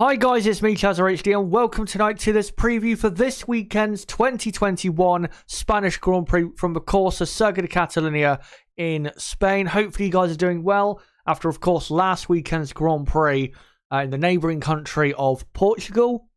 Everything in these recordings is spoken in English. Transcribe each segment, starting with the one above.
Hi guys, it's me ChazzaHD and welcome tonight to this preview for this weekend's 2021 Spanish Grand Prix from the course of Circuit De Catalunya in Spain. Hopefully you guys are doing well after, of course, last weekend's Grand Prix in the neighbouring country of Portugal.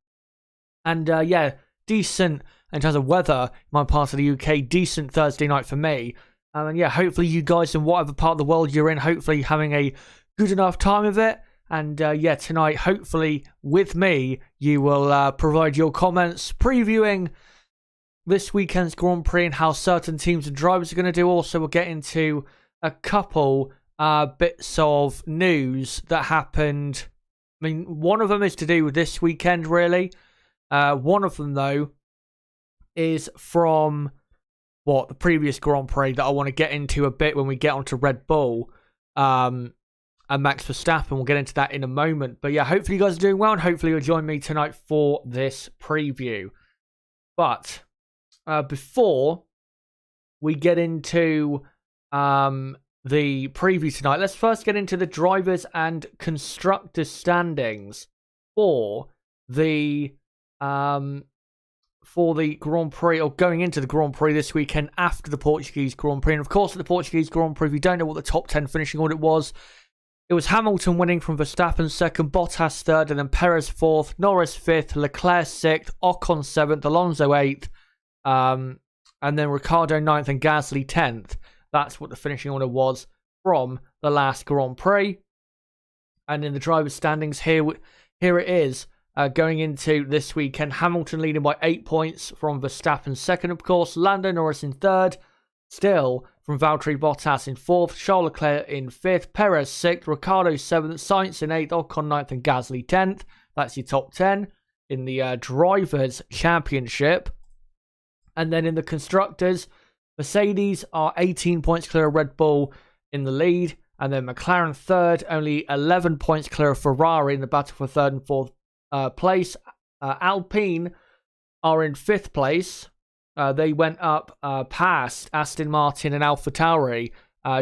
And yeah, decent in terms of weather in my part of the UK, decent Thursday night for me. And yeah, hopefully you guys in whatever part of the world you're in, hopefully having a good enough time of it. And yeah, tonight, hopefully, with me, you will provide your comments previewing this weekend's Grand Prix and how certain teams and drivers are going to do. Also, we'll get into a couple bits of news that happened. I mean, one of them is to do with this weekend, really. One of them, though, is from, the previous Grand Prix that I want to get into a bit when we get onto Red Bull. And Max Verstappen. We'll get into that in a moment. But yeah, hopefully you guys are doing well, and hopefully you'll join me tonight for this preview. But before we get into the preview tonight, let's first get into the drivers and constructors standings for the Grand Prix, or going into the Grand Prix this weekend after the Portuguese Grand Prix. And of course, at the Portuguese Grand Prix, if you don't know what the top 10 finishing order was, it was Hamilton winning from Verstappen second, Bottas third, and then Perez fourth, Norris fifth, Leclerc sixth, Ocon seventh, Alonso eighth, and then Ricciardo ninth and Gasly 10th. That's what the finishing order was from the last Grand Prix. And in the drivers' standings, here it is. Going into this weekend, Hamilton leading by 8 points from Verstappen second, of course, Lando Norris in third, still from Valtteri Bottas in fourth, Charles Leclerc in fifth, Perez sixth, Ricciardo seventh, Sainz in eighth, Ocon ninth, and Gasly 10th. That's your top 10 in the Drivers' Championship. And then in the Constructors, Mercedes are 18 points clear of Red Bull in the lead, and then McLaren third, only 11 points clear of Ferrari in the battle for third and fourth place. Alpine are in fifth place. They went up past Aston Martin and AlphaTauri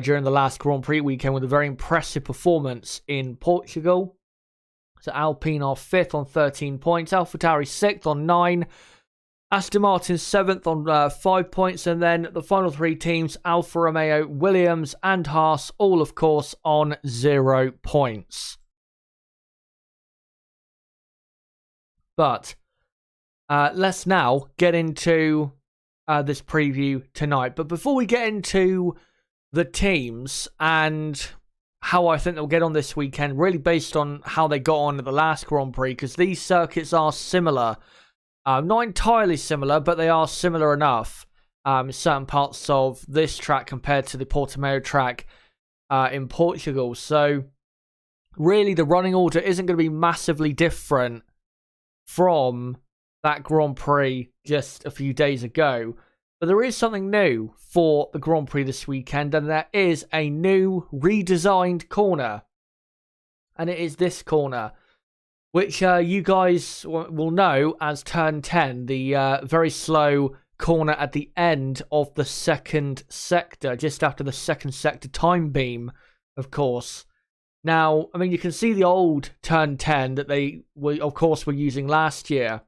during the last Grand Prix weekend with a very impressive performance in Portugal. So Alpine are 5th on 13 points, AlphaTauri 6th on 9, Aston Martin 7th on 5 points, and then the final three teams, Alfa Romeo, Williams and Haas, all of course on 0 points. But let's now get into this preview tonight. But before we get into the teams and how I think they'll get on this weekend, really based on how they got on at the last Grand Prix, because these circuits are similar. Not entirely similar, but they are similar enough in certain parts of this track compared to the Portimao track in Portugal. So really the running order isn't going to be massively different from that Grand Prix just a few days ago. But there is something new for the Grand Prix this weekend, and there is a new redesigned corner. And it is this corner, which you guys will know as Turn 10, the very slow corner at the end of the second sector, just after the second sector time beam, of course. Now, I mean, you can see the old Turn 10 that they, of course, were using last year.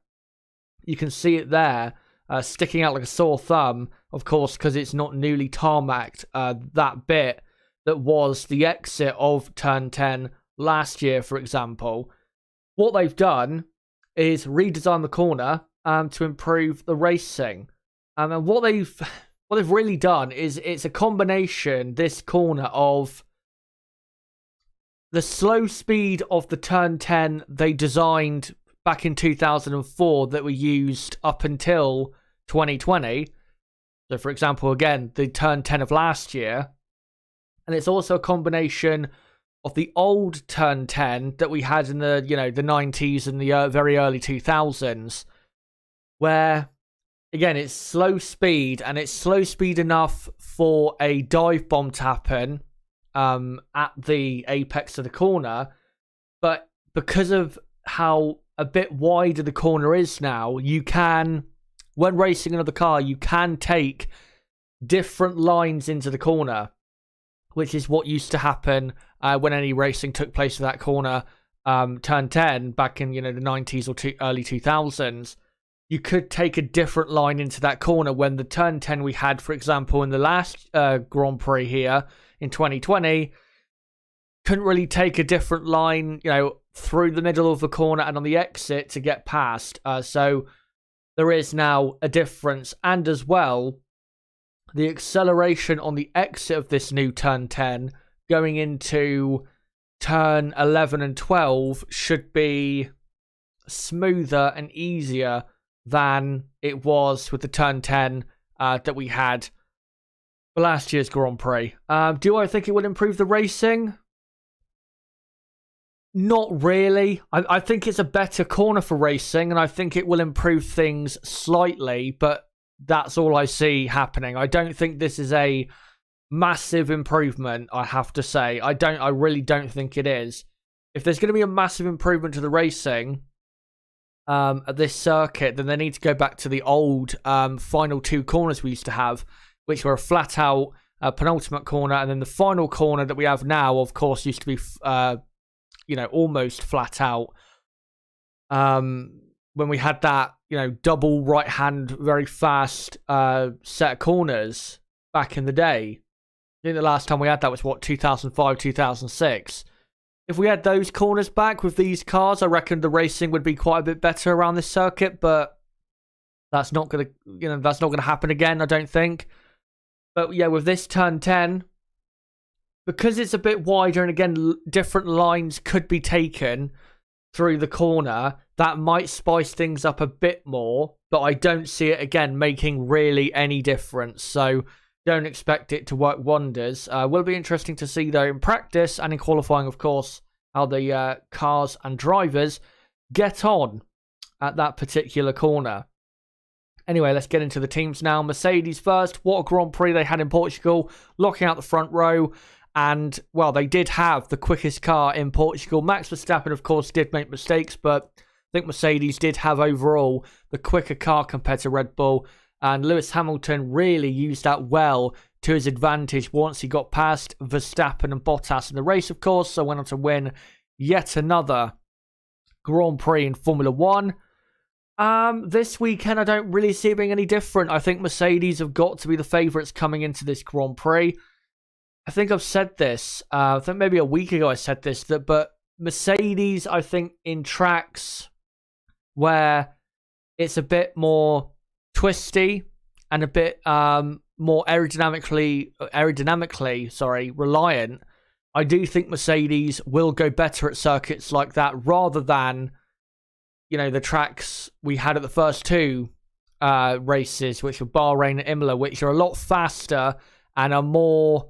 You can see it there, sticking out like a sore thumb, of course, because it's not newly tarmacked, that bit that was the exit of Turn 10 last year, for example. What they've done is redesign the corner to improve the racing. And what they've really done is it's a combination, this corner, of the slow speed of the Turn 10 they designed back in 2004 that were used up until 2020. So, for example, again, the Turn 10 of last year. And it's also a combination of the old Turn 10 that we had in the, the 90s and the very early 2000s, where, again, it's slow speed, and it's slow speed enough for a dive bomb to happen at the apex of the corner. But because of how a bit wider the corner is now, you can, when racing another car, you can take different lines into the corner, which is what used to happen when any racing took place at that corner turn 10 back in, the 90s or early 2000s, you could take a different line into that corner when the turn 10 we had, for example, in the last Grand Prix here in 2020, couldn't really take a different line, through the middle of the corner and on the exit to get past. So there is now a difference. And as well, the acceleration on the exit of this new turn 10 going into turn 11 and 12 should be smoother and easier than it was with the turn 10 that we had for last year's Grand Prix. Do I think it will improve the racing? Not really. I think it's a better corner for racing, and I think it will improve things slightly, but that's all I see happening. I don't think this is a massive improvement, I have to say. I really don't think it is. If there's going to be a massive improvement to the racing at this circuit, then they need to go back to the old final two corners we used to have, which were a flat out penultimate corner, and then the final corner that we have now, of course, used to be almost flat out. When we had that, double right hand, very fast set of corners back in the day. I think the last time we had that was 2005, 2006. If we had those corners back with these cars, I reckon the racing would be quite a bit better around this circuit, but that's not gonna happen again, I don't think. But yeah, with this turn 10, because it's a bit wider and again, different lines could be taken through the corner, that might spice things up a bit more, but I don't see it again making really any difference. So don't expect it to work wonders. Will be interesting to see though in practice and in qualifying, of course, how the cars and drivers get on at that particular corner. Anyway, let's get into the teams now. Mercedes first. What a Grand Prix they had in Portugal, locking out the front row. And, well, they did have the quickest car in Portugal. Max Verstappen, of course, did make mistakes, but I think Mercedes did have overall the quicker car compared to Red Bull. And Lewis Hamilton really used that well to his advantage once he got past Verstappen and Bottas in the race, of course. So went on to win yet another Grand Prix in Formula 1. This weekend, I don't really see it being any different. I think Mercedes have got to be the favourites coming into this Grand Prix. I think I've said this, I think maybe a week ago I said this, but Mercedes, I think in tracks where it's a bit more twisty and a bit more aerodynamically reliant, I do think Mercedes will go better at circuits like that rather than, the tracks we had at the first two races, which were Bahrain and Imola, which are a lot faster and are more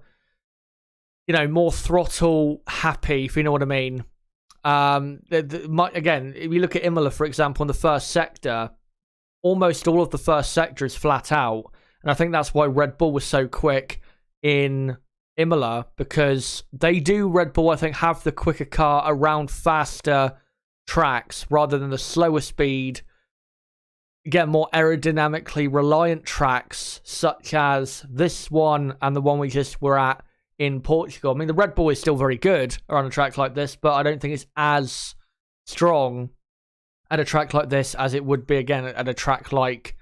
throttle happy, if you know what I mean. Again, if you look at Imola, for example, in the first sector, almost all of the first sector is flat out. And I think that's why Red Bull was so quick in Imola, because Red Bull, I think, have the quicker car around faster tracks rather than the slower speed, again, more aerodynamically reliant tracks, such as this one and the one we just were at in Portugal. I mean, the Red Bull is still very good around a track like this, but I don't think it's as strong at a track like this as it would be, again, at a track like,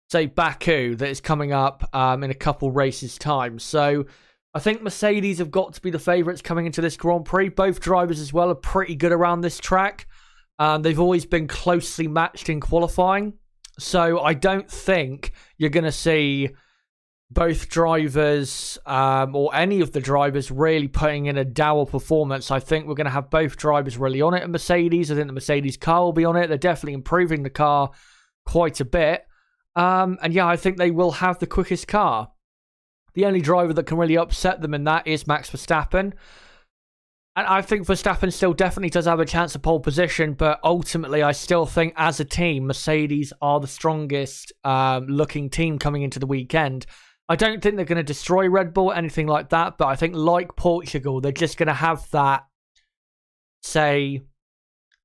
say, Baku, that is coming up in a couple races' time. So I think Mercedes have got to be the favourites coming into this Grand Prix. Both drivers as well are pretty good around this track. They've always been closely matched in qualifying. So I don't think you're going to see both drivers or any of the drivers really putting in a dour performance. I think we're going to have both drivers really on it at Mercedes. I think the Mercedes car will be on it. They're definitely improving the car quite a bit. And yeah, I think they will have the quickest car. The only driver that can really upset them in that is Max Verstappen. And I think Verstappen still definitely does have a chance of pole position, but ultimately I still think as a team, Mercedes are the strongest looking team coming into the weekend. I don't think they're going to destroy Red Bull or anything like that, but I think like Portugal, they're just going to have that, say,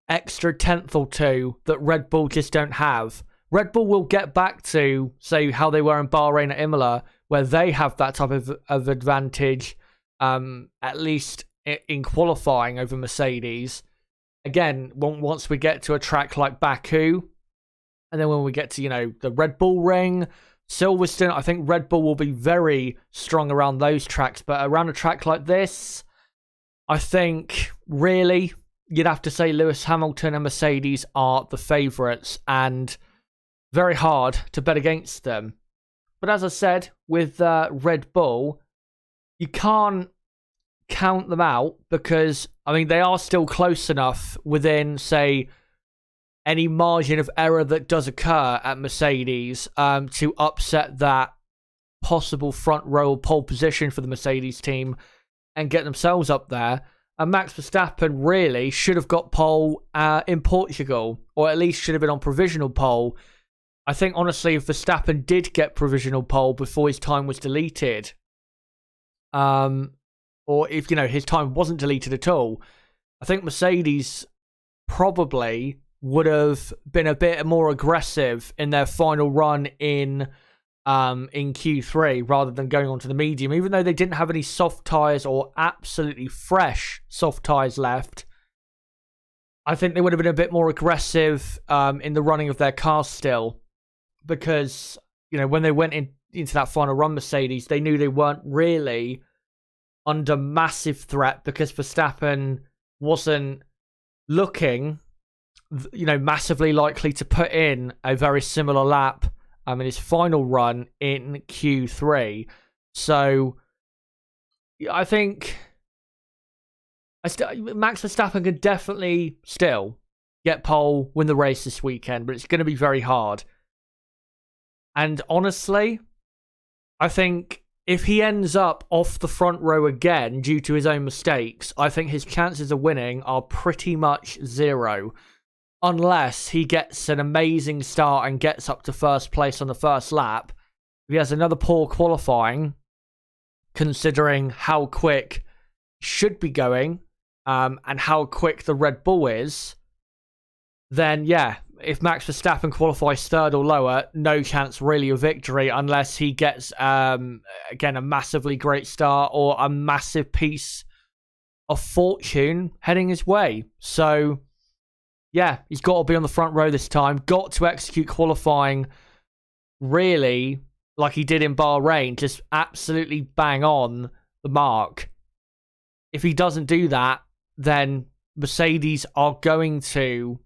extra tenth or two that Red Bull just don't have. Red Bull will get back to, say, how they were in Bahrain at Imola, where they have that type of advantage, at least in qualifying over Mercedes. again, once we get to a track like Baku, and then when we get to, the Red Bull Ring, Silverstone, I think Red Bull will be very strong around those tracks. But around a track like this, I think really you'd have to say Lewis Hamilton and Mercedes are the favourites, and very hard to bet against them. But as I said, with Red Bull, you can't count them out because, they are still close enough within, say, any margin of error that does occur at Mercedes to upset that possible front row pole position for the Mercedes team and get themselves up there. And Max Verstappen really should have got pole in Portugal, or at least should have been on provisional pole. I think, honestly, if Verstappen did get provisional pole before his time was deleted, or if, his time wasn't deleted at all, I think Mercedes probably would have been a bit more aggressive in their final run in Q3 rather than going on to the medium. Even though they didn't have any soft tyres or absolutely fresh soft tyres left, I think they would have been a bit more aggressive in the running of their car still. Because, when they went into that final run, Mercedes, they knew they weren't really under massive threat because Verstappen wasn't looking massively likely to put in a very similar lap in his final run in Q3. So I think Max Verstappen could definitely still get pole, win the race this weekend, but it's going to be very hard. And honestly, I think if he ends up off the front row again due to his own mistakes, I think his chances of winning are pretty much zero. Unless he gets an amazing start and gets up to first place on the first lap. If he has another poor qualifying, considering how quick he should be going and how quick the Red Bull is, then yeah, if Max Verstappen qualifies third or lower, no chance really of victory unless he gets, again, a massively great start or a massive piece of fortune heading his way. So yeah, he's got to be on the front row this time. Got to execute qualifying really like he did in Bahrain. Just absolutely bang on the mark. If he doesn't do that, then Mercedes are going to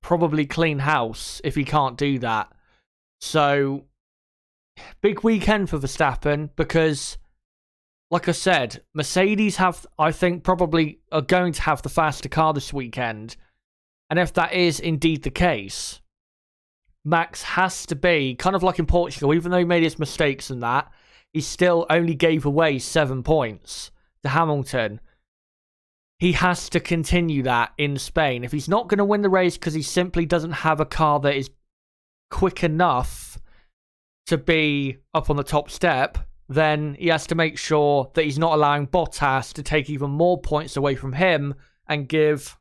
probably clean house if he can't do that. So, big weekend for Verstappen because, like I said, Mercedes I think, probably are going to have the faster car this weekend. And if that is indeed the case, Max has to be, kind of like in Portugal, even though he made his mistakes and that, he still only gave away 7 points to Hamilton. He has to continue that in Spain. If he's not going to win the race because he simply doesn't have a car that is quick enough to be up on the top step, then he has to make sure that he's not allowing Bottas to take even more points away from him and give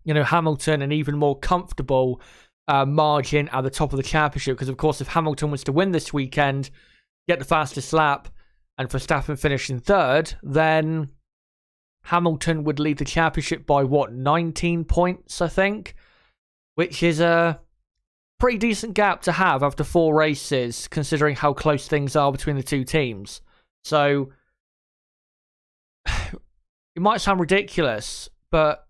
Hamilton an even more comfortable margin at the top of the championship. Because, of course, if Hamilton was to win this weekend, get the fastest lap, and Verstappen finish in third, then Hamilton would lead the championship by, 19 points, I think? Which is a pretty decent gap to have after 4 races, considering how close things are between the two teams. So, it might sound ridiculous, but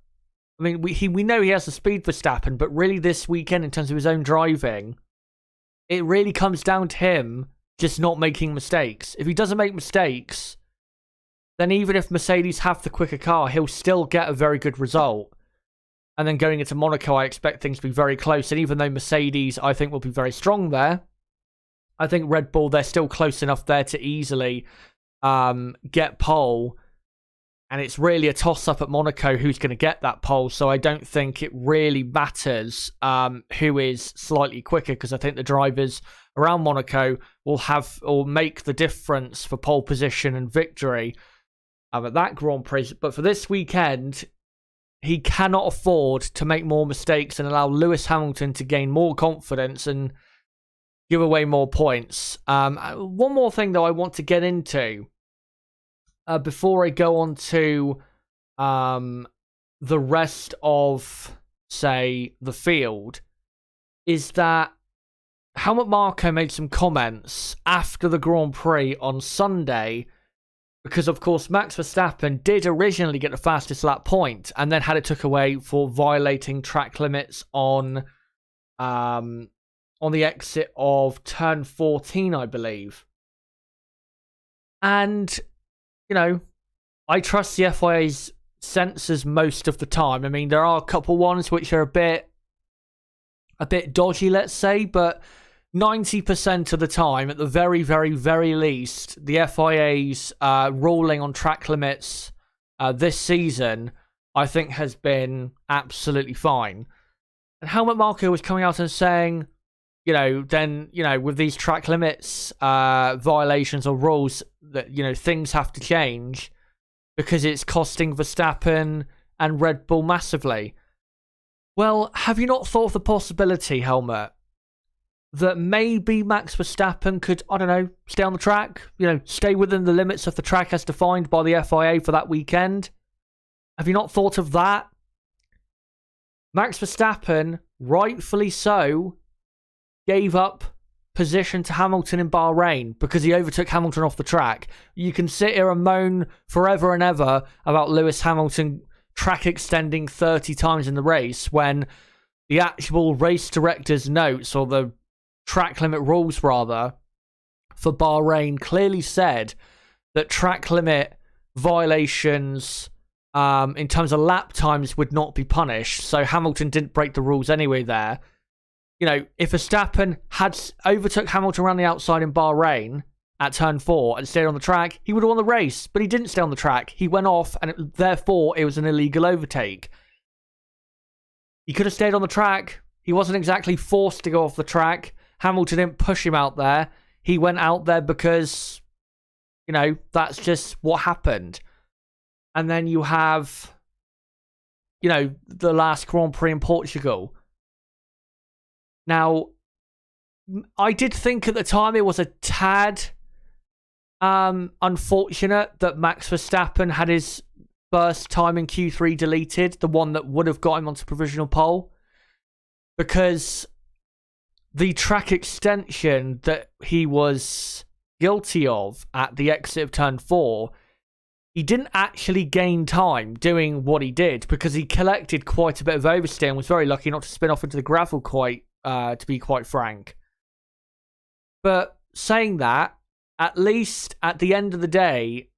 we know he has the speed for Verstappen, but really this weekend, in terms of his own driving, it really comes down to him just not making mistakes. If he doesn't make mistakes, then even if Mercedes have the quicker car, he'll still get a very good result. And then going into Monaco, I expect things to be very close. And even though Mercedes, I think, will be very strong there, I think Red Bull, they're still close enough there to easily get pole. And it's really a toss-up at Monaco who's going to get that pole. So I don't think it really matters who is slightly quicker, because I think the drivers around Monaco will make the difference for pole position and victory at that Grand Prix. But for this weekend, he cannot afford to make more mistakes and allow Lewis Hamilton to gain more confidence and give away more points. One more thing, though, I want to get into before I go on to the rest of, say, the field is that Helmut Marko made some comments after the Grand Prix on Sunday because, of course, Max Verstappen did originally get the fastest lap point and then had it took away for violating track limits on the exit of turn 14, I believe. And, you know, I trust the FIA's sensors most of the time. I mean, there are a couple ones which are a bit dodgy, let's say, but 90% of the time, at the very, very, very least, the FIA's ruling on track limits this season, I think, has been absolutely fine. And Helmut Marko was coming out and saying, with these track limits violations or rules, that, things have to change because it's costing Verstappen and Red Bull massively. Well, have you not thought of the possibility, Helmut, that maybe Max Verstappen could, I don't know, stay on the track, stay within the limits of the track as defined by the FIA for that weekend? Have you not thought of that? Max Verstappen, rightfully so, gave up position to Hamilton in Bahrain because he overtook Hamilton off the track. You can sit here and moan forever and ever about Lewis Hamilton track extending 30 times in the race when the actual race director's notes, or the track limit rules rather, for Bahrain clearly said that track limit violations in terms of lap times would not be punished. So Hamilton didn't break the rules anyway there. If Verstappen had overtook Hamilton around the outside in Bahrain at turn 4 and stayed on the track, he would have won the race, but he didn't stay on the track. He went off, and therefore it was an illegal overtake. He could have stayed on the track. He wasn't exactly forced to go off the track. Hamilton didn't push him out there. He went out there because, that's just what happened. And then you have, the last Grand Prix in Portugal. Now, I did think at the time it was a tad unfortunate that Max Verstappen had his first time in Q3 deleted, the one that would have got him onto provisional pole, because the track extension that he was guilty of at the exit of turn 4, he didn't actually gain time doing what he did because he collected quite a bit of oversteer and was very lucky not to spin off into the gravel to be quite frank. But saying that, at least at the end of the day,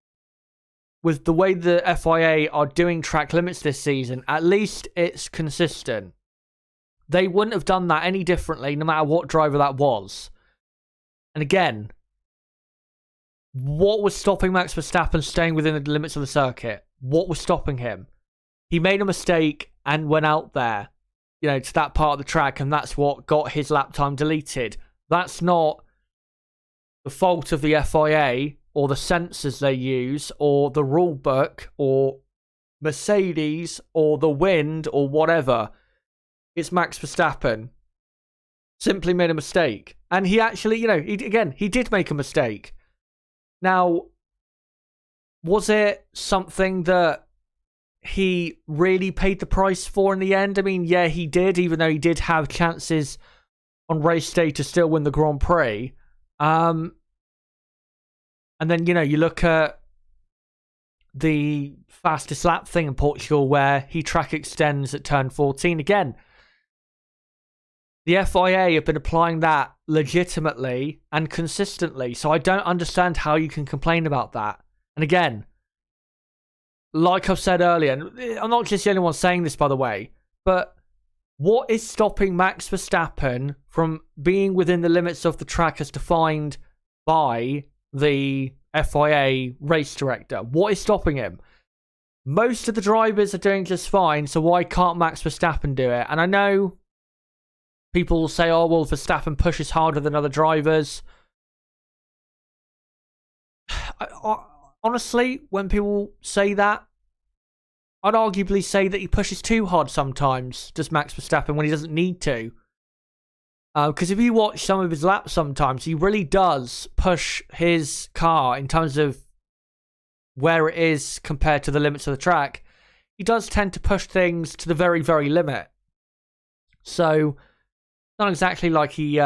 with the way the FIA are doing track limits this season, at least it's consistent. They wouldn't have done that any differently, no matter what driver that was. And again, what was stopping Max Verstappen staying within the limits of the circuit? What was stopping him? He made a mistake and went out there, to that part of the track, and that's what got his lap time deleted. That's not the fault of the FIA or the sensors they use or the rule book or Mercedes or the wind or whatever. It's Max Verstappen. Simply made a mistake. And he actually, he did make a mistake. Now, was it something that he really paid the price for in the end? I mean, yeah, he did, even though he did have chances on race day to still win the Grand Prix. And then, you look at the fastest lap thing in Portugal where he track extends at turn 14. Again, the FIA have been applying that legitimately and consistently. So I don't understand how you can complain about that. And again, like I've said earlier, and I'm not just the only one saying this, by the way, but what is stopping Max Verstappen from being within the limits of the track as defined by the FIA race director? What is stopping him? Most of the drivers are doing just fine, so why can't Max Verstappen do it? And I know people will say, oh, well, Verstappen pushes harder than other drivers. Honestly, when people say that, I'd arguably say that he pushes too hard sometimes, does Max Verstappen, when he doesn't need to. Because if you watch some of his laps sometimes, he really does push his car in terms of where it is compared to the limits of the track. he does tend to push things to the very, very limit. So, not exactly like he,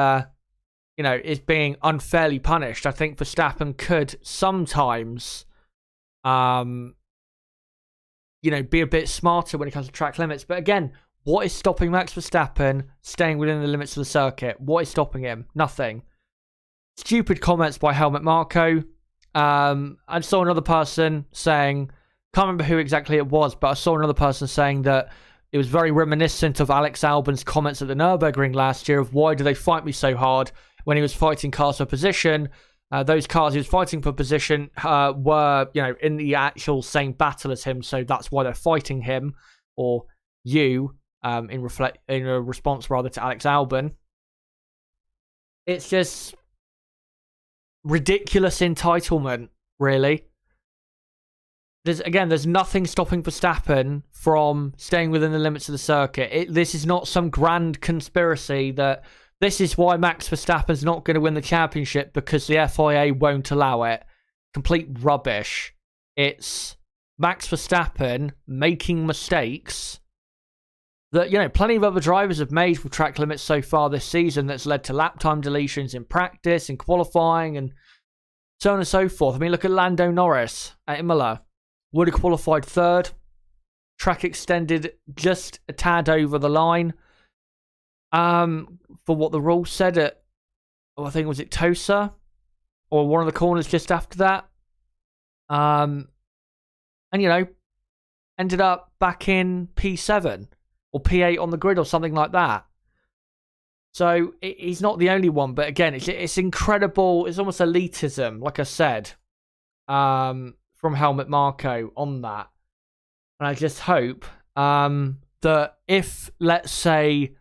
is being unfairly punished. I think Verstappen could sometimes, be a bit smarter when it comes to track limits. But again, what is stopping Max Verstappen staying within the limits of the circuit? What is stopping him? Nothing. Stupid comments by Helmut Marko. I saw another person saying, can't remember who exactly it was, but I saw another person saying that it was very reminiscent of Alex Albon's comments at the Nürburgring last year of why do they fight me so hard when he was fighting cars for position. Those cars he was fighting for position were, in the actual same battle as him, so that's why they're fighting him, or you, in a response rather to Alex Albon. It's just ridiculous entitlement, really. There's nothing stopping Verstappen from staying within the limits of the circuit. This is not some grand conspiracy that this is why Max Verstappen's not going to win the championship because the FIA won't allow it. Complete rubbish. It's Max Verstappen making mistakes that, plenty of other drivers have made with track limits so far this season that's led to lap time deletions in practice, in qualifying, and so on and so forth. I mean, look at Lando Norris at Imola. Would have qualified third. Track extended just a tad over the line. For what the rules said at, I think was it Tosa? Or one of the corners just after that. And, ended up back in P7 or P8 on the grid or something like that. So he's not the only one, but again, it's incredible. It's almost elitism, like I said, from Helmut Marko on that. And I just hope that if, let's say,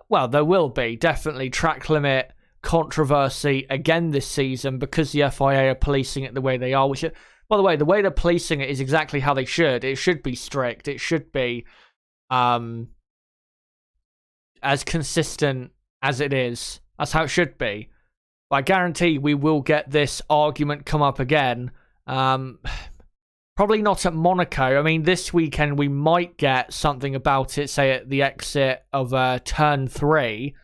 well, there will be definitely track limit controversy again this season because the FIA are policing it the way they are. Which, by the way, the way they're policing it is exactly how they should. It should be strict. It should be as consistent as it is. That's how it should be. But I guarantee we will get this argument come up again. Probably not at Monaco. I mean, this weekend we might get something about it, say at the exit of turn 3,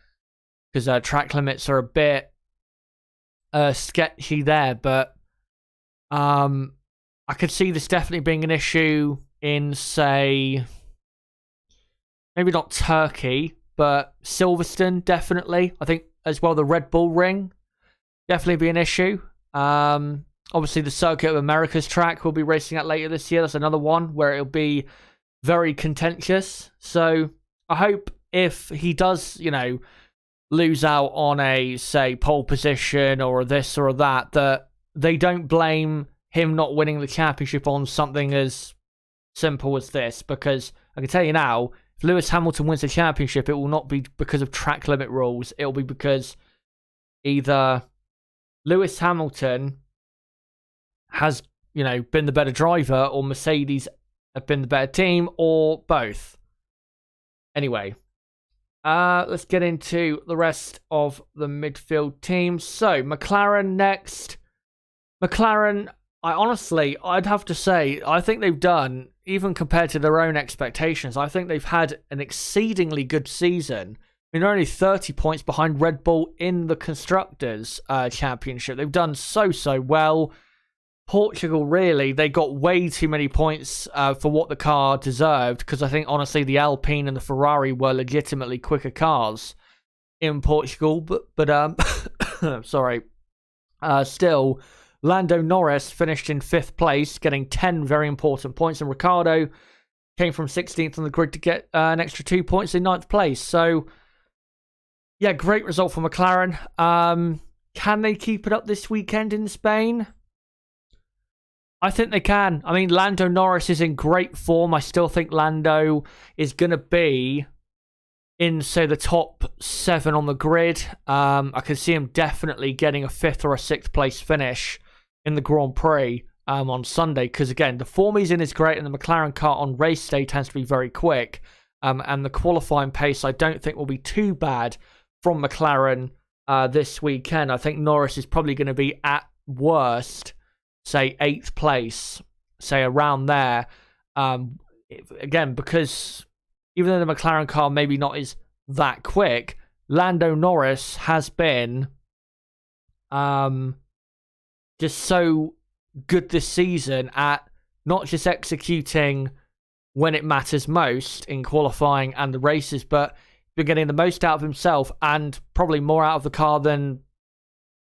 because track limits are a bit sketchy there. But I could see this definitely being an issue in, say, maybe not Turkey, but Silverstone, definitely. I think as well the Red Bull Ring definitely be an issue. Obviously, the Circuit of America's track we'll be racing at later this year. That's another one where it'll be very contentious. So I hope if he does, lose out on a, say, pole position or this or that, that they don't blame him not winning the championship on something as simple as this. Because I can tell you now, if Lewis Hamilton wins the championship, it will not be because of track limit rules. It'll be because either Lewis Hamilton has, been the better driver, or Mercedes have been the better team, or both. Anyway, let's get into the rest of the midfield teams. So, McLaren next. McLaren, I'd have to say, I think they've done, even compared to their own expectations, I think they've had an exceedingly good season. I mean, they're only 30 points behind Red Bull in the Constructors' Championship. They've done so well. Portugal, really, they got way too many points for what the car deserved, because I think, honestly, the Alpine and the Ferrari were legitimately quicker cars in Portugal. But sorry. Still, Lando Norris finished in 5th place, getting 10 very important points, and Ricciardo came from 16th on the grid to get an extra 2 points in 9th place. So, yeah, great result for McLaren. Can they keep it up this weekend in Spain? I think they can. I mean, Lando Norris is in great form. I still think Lando is going to be in, say, the top 7 on the grid. I can see him definitely getting a 5th or a 6th place finish in the Grand Prix on Sunday. Because, again, the form he's in is great, and the McLaren car on race day tends to be very quick. And the qualifying pace, I don't think, will be too bad from McLaren this weekend. I think Norris is probably going to be, at worst, say 8th place, say around there, again, because even though the McLaren car maybe not is that quick, Lando Norris has been just so good this season at not just executing when it matters most in qualifying and the races, but been getting the most out of himself and probably more out of the car than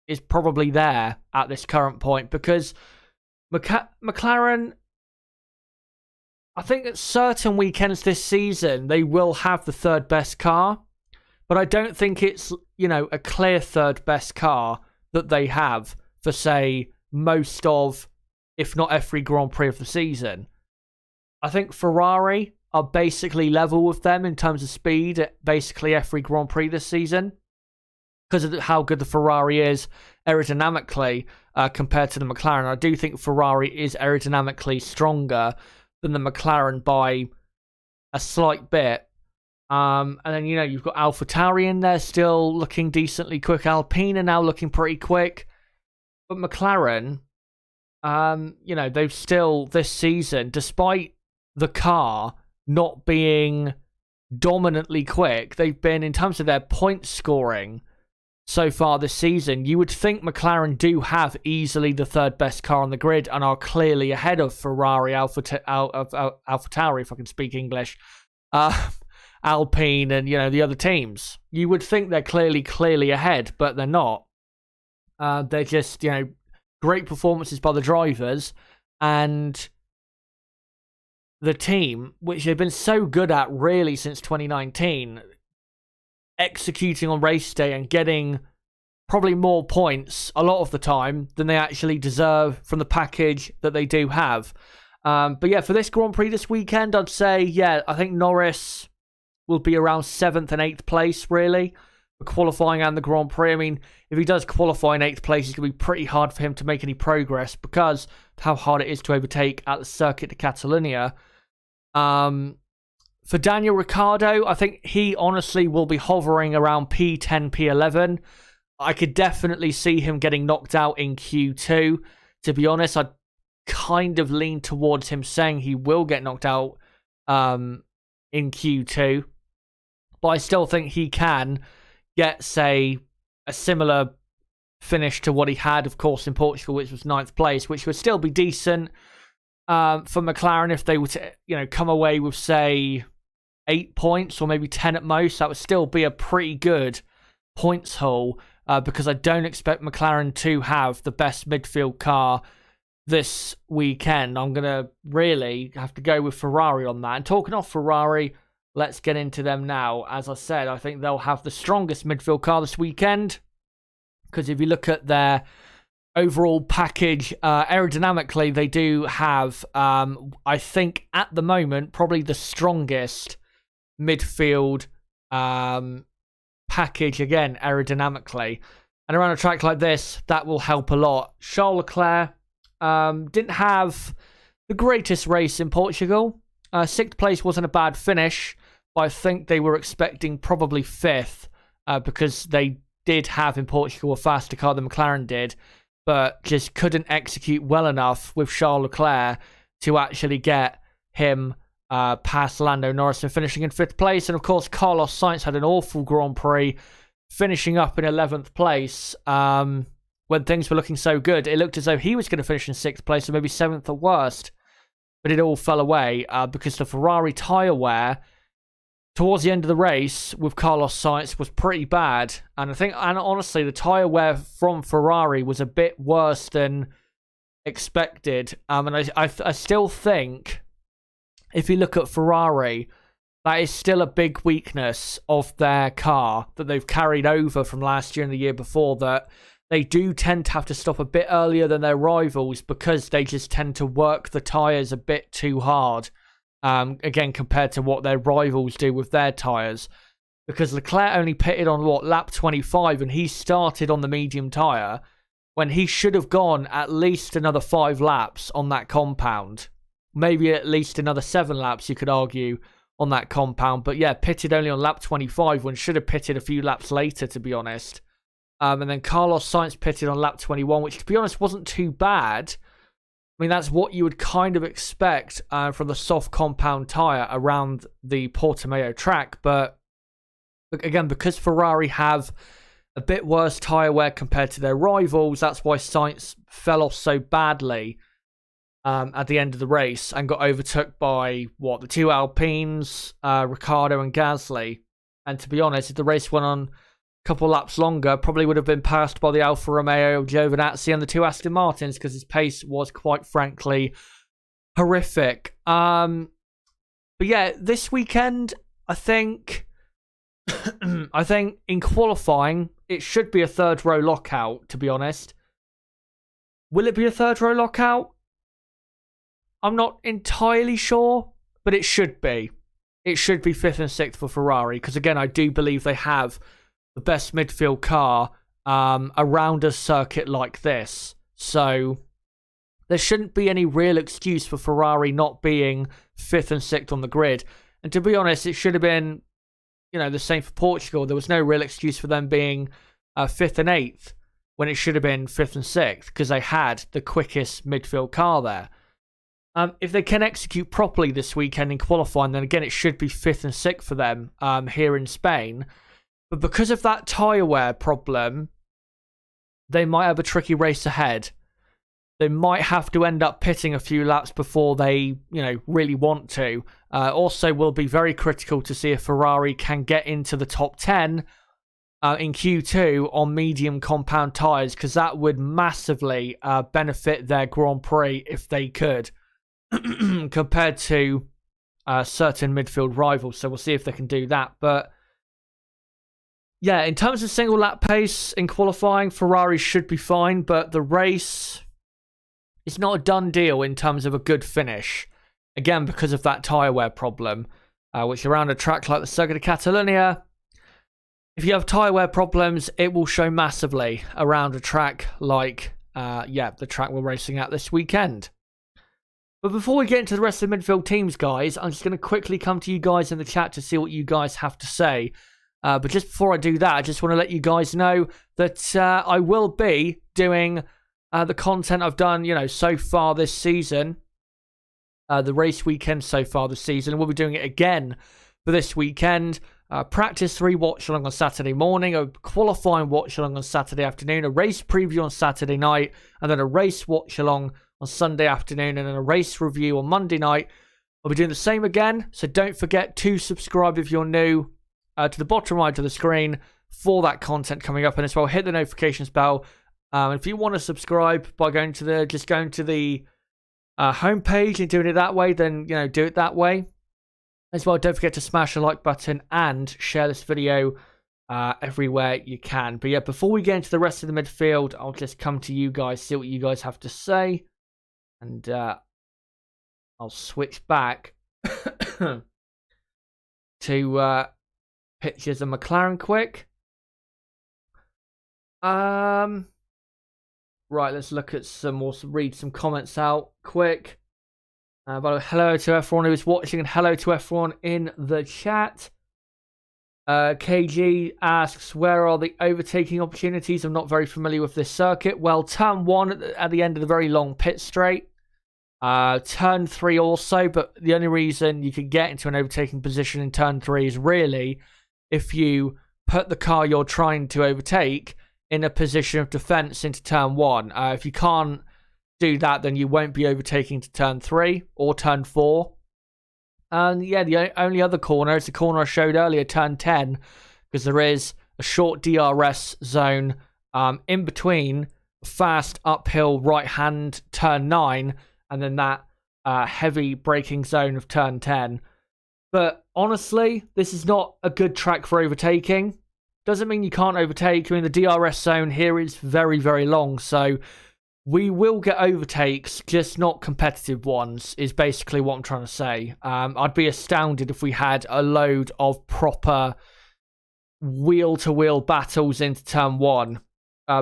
is probably there at this current point, because McLaren, I think at certain weekends this season, they will have the third best car, but I don't think it's, a clear third best car that they have for, say, most of, if not every Grand Prix of the season. I think Ferrari are basically level with them in terms of speed at basically every Grand Prix this season, because of how good the Ferrari is aerodynamically compared to the McLaren. I do think Ferrari is aerodynamically stronger than the McLaren by a slight bit. And then, you've got AlphaTauri in there still looking decently quick. Alpine are now looking pretty quick. But McLaren, they've still, this season, despite the car not being dominantly quick, they've been, in terms of their point scoring so far this season, you would think McLaren do have easily the third best car on the grid and are clearly ahead of Ferrari, AlphaTauri, if I can speak English, Alpine, and the other teams. You would think they're clearly ahead, but they're not. They're just great performances by the drivers and the team, which they've been so good at really since 2019, executing on race day and getting probably more points a lot of the time than they actually deserve from the package that they do have. But yeah, for this Grand Prix this weekend, I'd say, I think Norris will be around 7th and 8th place, really, for qualifying and the Grand Prix. I mean, if he does qualify in 8th place, it's going to be pretty hard for him to make any progress because of how hard it is to overtake at the Circuit De Catalunya. For Daniel Ricciardo, I think he honestly will be hovering around P10, P11. I could definitely see him getting knocked out in Q2. To be honest, I'd kind of lean towards him saying he will get knocked out in Q2. But I still think he can get, say, a similar finish to what he had, of course, in Portugal, which was 9th place, which would still be decent for McLaren if they were to, come away with, say, 8 points or maybe 10 at most. That would still be a pretty good points haul because I don't expect McLaren to have the best midfield car this weekend. I'm going to really have to go with Ferrari on that. And talking off Ferrari, let's get into them now. As I said, I think they'll have the strongest midfield car this weekend because if you look at their overall package, aerodynamically, they do have, I think at the moment, probably the strongest midfield package, again, aerodynamically. And around a track like this, that will help a lot. Charles Leclerc didn't have the greatest race in Portugal. 6th place wasn't a bad finish, but I think they were expecting probably 5th because they did have in Portugal a faster car than McLaren did, but just couldn't execute well enough with Charles Leclerc to actually get him past Lando Norris and finishing in 5th place. And of course, Carlos Sainz had an awful Grand Prix, finishing up in 11th place when things were looking so good. It looked as though he was going to finish in 6th place or maybe 7th at worst, but it all fell away because the Ferrari tyre wear towards the end of the race with Carlos Sainz was pretty bad. And honestly, the tyre wear from Ferrari was a bit worse than expected. And I still think, if you look at Ferrari, that is still a big weakness of their car that they've carried over from last year and the year before, that they do tend to have to stop a bit earlier than their rivals because they just tend to work the tyres a bit too hard. Again, compared to what their rivals do with their tyres. Because Leclerc only pitted on, lap 25, and he started on the medium tyre when he should have gone at least another 5 laps on that compound. Maybe at least another 7 laps, you could argue, on that compound. But yeah, pitted only on lap 25 when should have pitted a few laps later, to be honest. And then Carlos Sainz pitted on lap 21, which, to be honest, wasn't too bad. I mean, that's what you would kind of expect from the soft compound tyre around the Portimao track. But again, because Ferrari have a bit worse tyre wear compared to their rivals, that's why Sainz fell off so badly at the end of the race and got overtook by, the two Alpines, Ricciardo and Gasly. And to be honest, if the race went on couple laps longer, probably would have been passed by the Alfa Romeo, Giovinazzi and the two Aston Martins, because his pace was quite frankly horrific. But yeah, this weekend, I think in qualifying, it should be a third row lockout, to be honest. Will it be a third row lockout? I'm not entirely sure, but it should be. It should be 5th and 6th for Ferrari, because again, I do believe they have the best midfield car around a circuit like this. So there shouldn't be any real excuse for Ferrari not being 5th and 6th on the grid. And to be honest, it should have been, the same for Portugal. There was no real excuse for them being 5th and 8th when it should have been 5th and 6th, because they had the quickest midfield car there. If they can execute properly this weekend in qualifying, then again, it should be 5th and 6th for them here in Spain. But because of that tyre wear problem, they might have a tricky race ahead. They might have to end up pitting a few laps before they, really want to. Also, will be very critical to see if Ferrari can get into the top 10 in Q2 on medium compound tyres, because that would massively benefit their Grand Prix if they could, compared to certain midfield rivals. So we'll see if they can do that. But yeah, in terms of single lap pace in qualifying, Ferrari should be fine, but the race is not a done deal in terms of a good finish. Again, because of that tyre wear problem, which around a track like the Circuit De Catalunya, if you have tyre wear problems, it will show massively around a track like, the track we're racing at this weekend. But before we get into the rest of the midfield teams, guys, I'm just going to quickly come to you guys in the chat to see what you guys have to say. But just before I do that, I just want to let you guys know that I will be doing the content I've done, so far this season. The race weekend so far this season. We'll be doing it again for this weekend. Practice 3 watch along on Saturday morning, a qualifying watch along on Saturday afternoon, a race preview on Saturday night, and then a race watch along on Sunday afternoon, and then a race review on Monday night. I'll be doing the same again, so don't forget to subscribe if you're new to the bottom right of the screen for that content coming up, and as well hit the notifications bell. If you want to subscribe by going to the homepage and doing it that way, then do it that way. As well, don't forget to smash the like button and share this video everywhere you can. But yeah, before we get into the rest of the midfield, I'll just come to you guys, see what you guys have to say, and I'll switch back to pictures of McLaren quick. Right, let's look at some more, read some comments out quick. But hello to everyone who is watching, and hello to everyone in the chat. KG asks, where are the overtaking opportunities? I'm not very familiar with this circuit. Well, turn 1 at the end of the very long pit straight. Turn 3 also, but the only reason you could get into an overtaking position in turn 3 is really if you put the car you're trying to overtake in a position of defense into turn 1. If you can't do that, then you won't be overtaking to turn 3 or turn 4. And yeah, the only other corner is the corner I showed earlier, turn 10, because there is a short DRS zone in between fast uphill right hand turn 9 and then that heavy braking zone of turn 10. But honestly, this is not a good track for overtaking. Doesn't mean you can't overtake. I mean, the DRS zone here is very, very long, so we will get overtakes, just not competitive ones, is basically what I'm trying to say. I'd be astounded if we had a load of proper wheel-to-wheel battles into turn 1.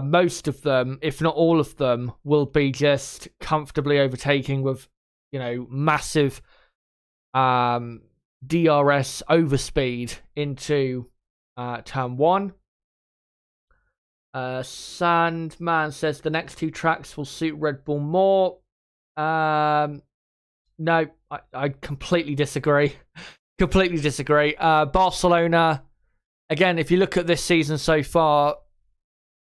Most of them, if not all of them, will be just comfortably overtaking with, massive DRS overspeed into turn 1. Sandman says the next 2 tracks will suit Red Bull more. No, I completely disagree. Completely disagree. Barcelona, again, if you look at this season so far,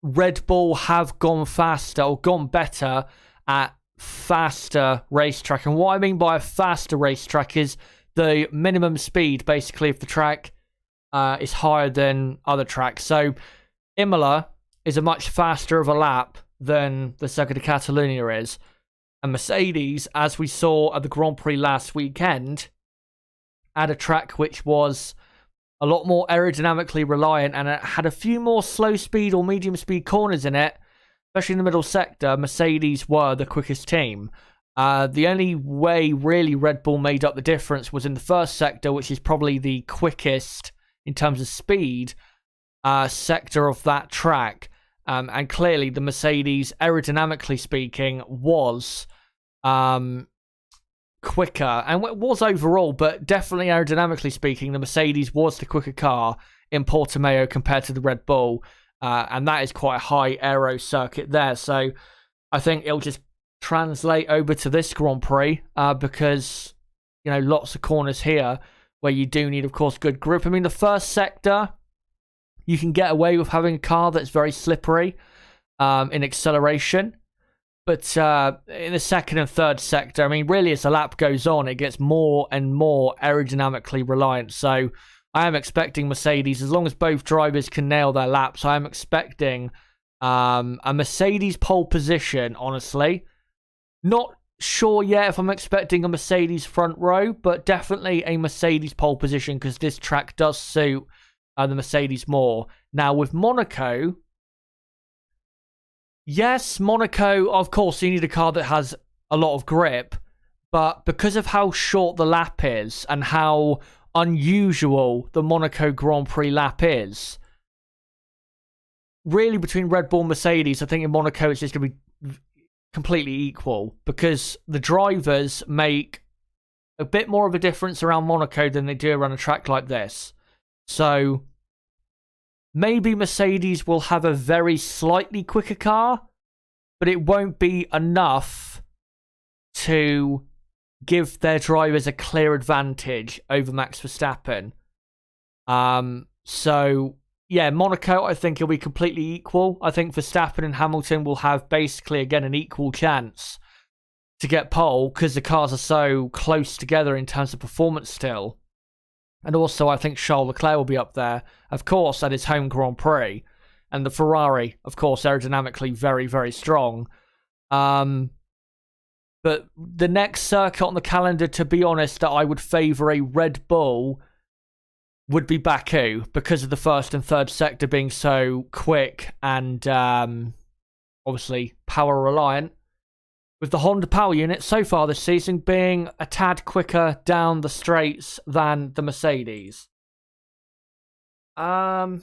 Red Bull have gone faster or gone better at faster racetrack. And what I mean by a faster racetrack is the minimum speed, basically, of the track is higher than other tracks. So Imola is a much faster of a lap than the Circuit De Catalunya is. And Mercedes, as we saw at the Grand Prix last weekend, had a track which was a lot more aerodynamically reliant, and it had a few more slow speed or medium speed corners in it, especially in the middle sector. Mercedes were the quickest team. The only way really Red Bull made up the difference was in the first sector, which is probably the quickest in terms of speed sector of that track. And clearly the Mercedes, aerodynamically speaking, was quicker, and it was overall, but definitely aerodynamically speaking, the Mercedes was the quicker car in Portimao compared to the Red Bull, and that is quite a high aero circuit there. So I think it'll just translate over to this Grand Prix because, you know, lots of corners here where you do need, of course, good grip. I mean, the first sector, you can get away with having a car that's very slippery in acceleration. But in the second and third sector, I mean, really, as the lap goes on, it gets more and more aerodynamically reliant. So I am expecting Mercedes, as long as both drivers can nail their laps, I am expecting a Mercedes pole position, honestly. Not sure yet if I'm expecting a Mercedes front row, but definitely a Mercedes pole position because this track does suit the Mercedes more. Now, with Monaco... Yes, Monaco, of course, you need a car that has a lot of grip, but because of how short the lap is and how unusual the Monaco Grand Prix lap is, really between Red Bull and Mercedes, I think in Monaco it's just going to be completely equal because the drivers make a bit more of a difference around Monaco than they do around a track like this. So... maybe Mercedes will have a very slightly quicker car, but it won't be enough to give their drivers a clear advantage over Max Verstappen. So, yeah, Monaco, I think it'll be completely equal. I think Verstappen and Hamilton will have basically, again, an equal chance to get pole because the cars are so close together in terms of performance still. And also, I think Charles Leclerc will be up there, of course, at his home Grand Prix. And the Ferrari, of course, aerodynamically very, very strong. But the next circuit on the calendar, to be honest, that I would favour a Red Bull would be Baku, because of the first and third sector being so quick and obviously power-reliant. With the Honda power unit so far this season being a tad quicker down the straights than the Mercedes. Right,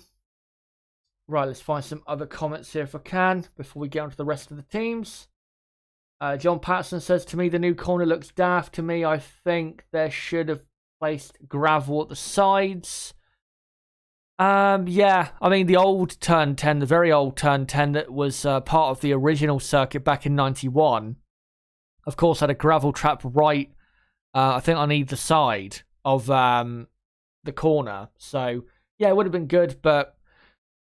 let's find some other comments here if I can before we get on to the rest of the teams. John Patterson says, to me, the new corner looks daft. To me, I think they should have placed gravel at the sides. Yeah, I mean, the old Turn 10, the very old Turn 10 that was part of the original circuit back in 91, of course, had a gravel trap right, I think, on either side of the corner. So, yeah, it would have been good, but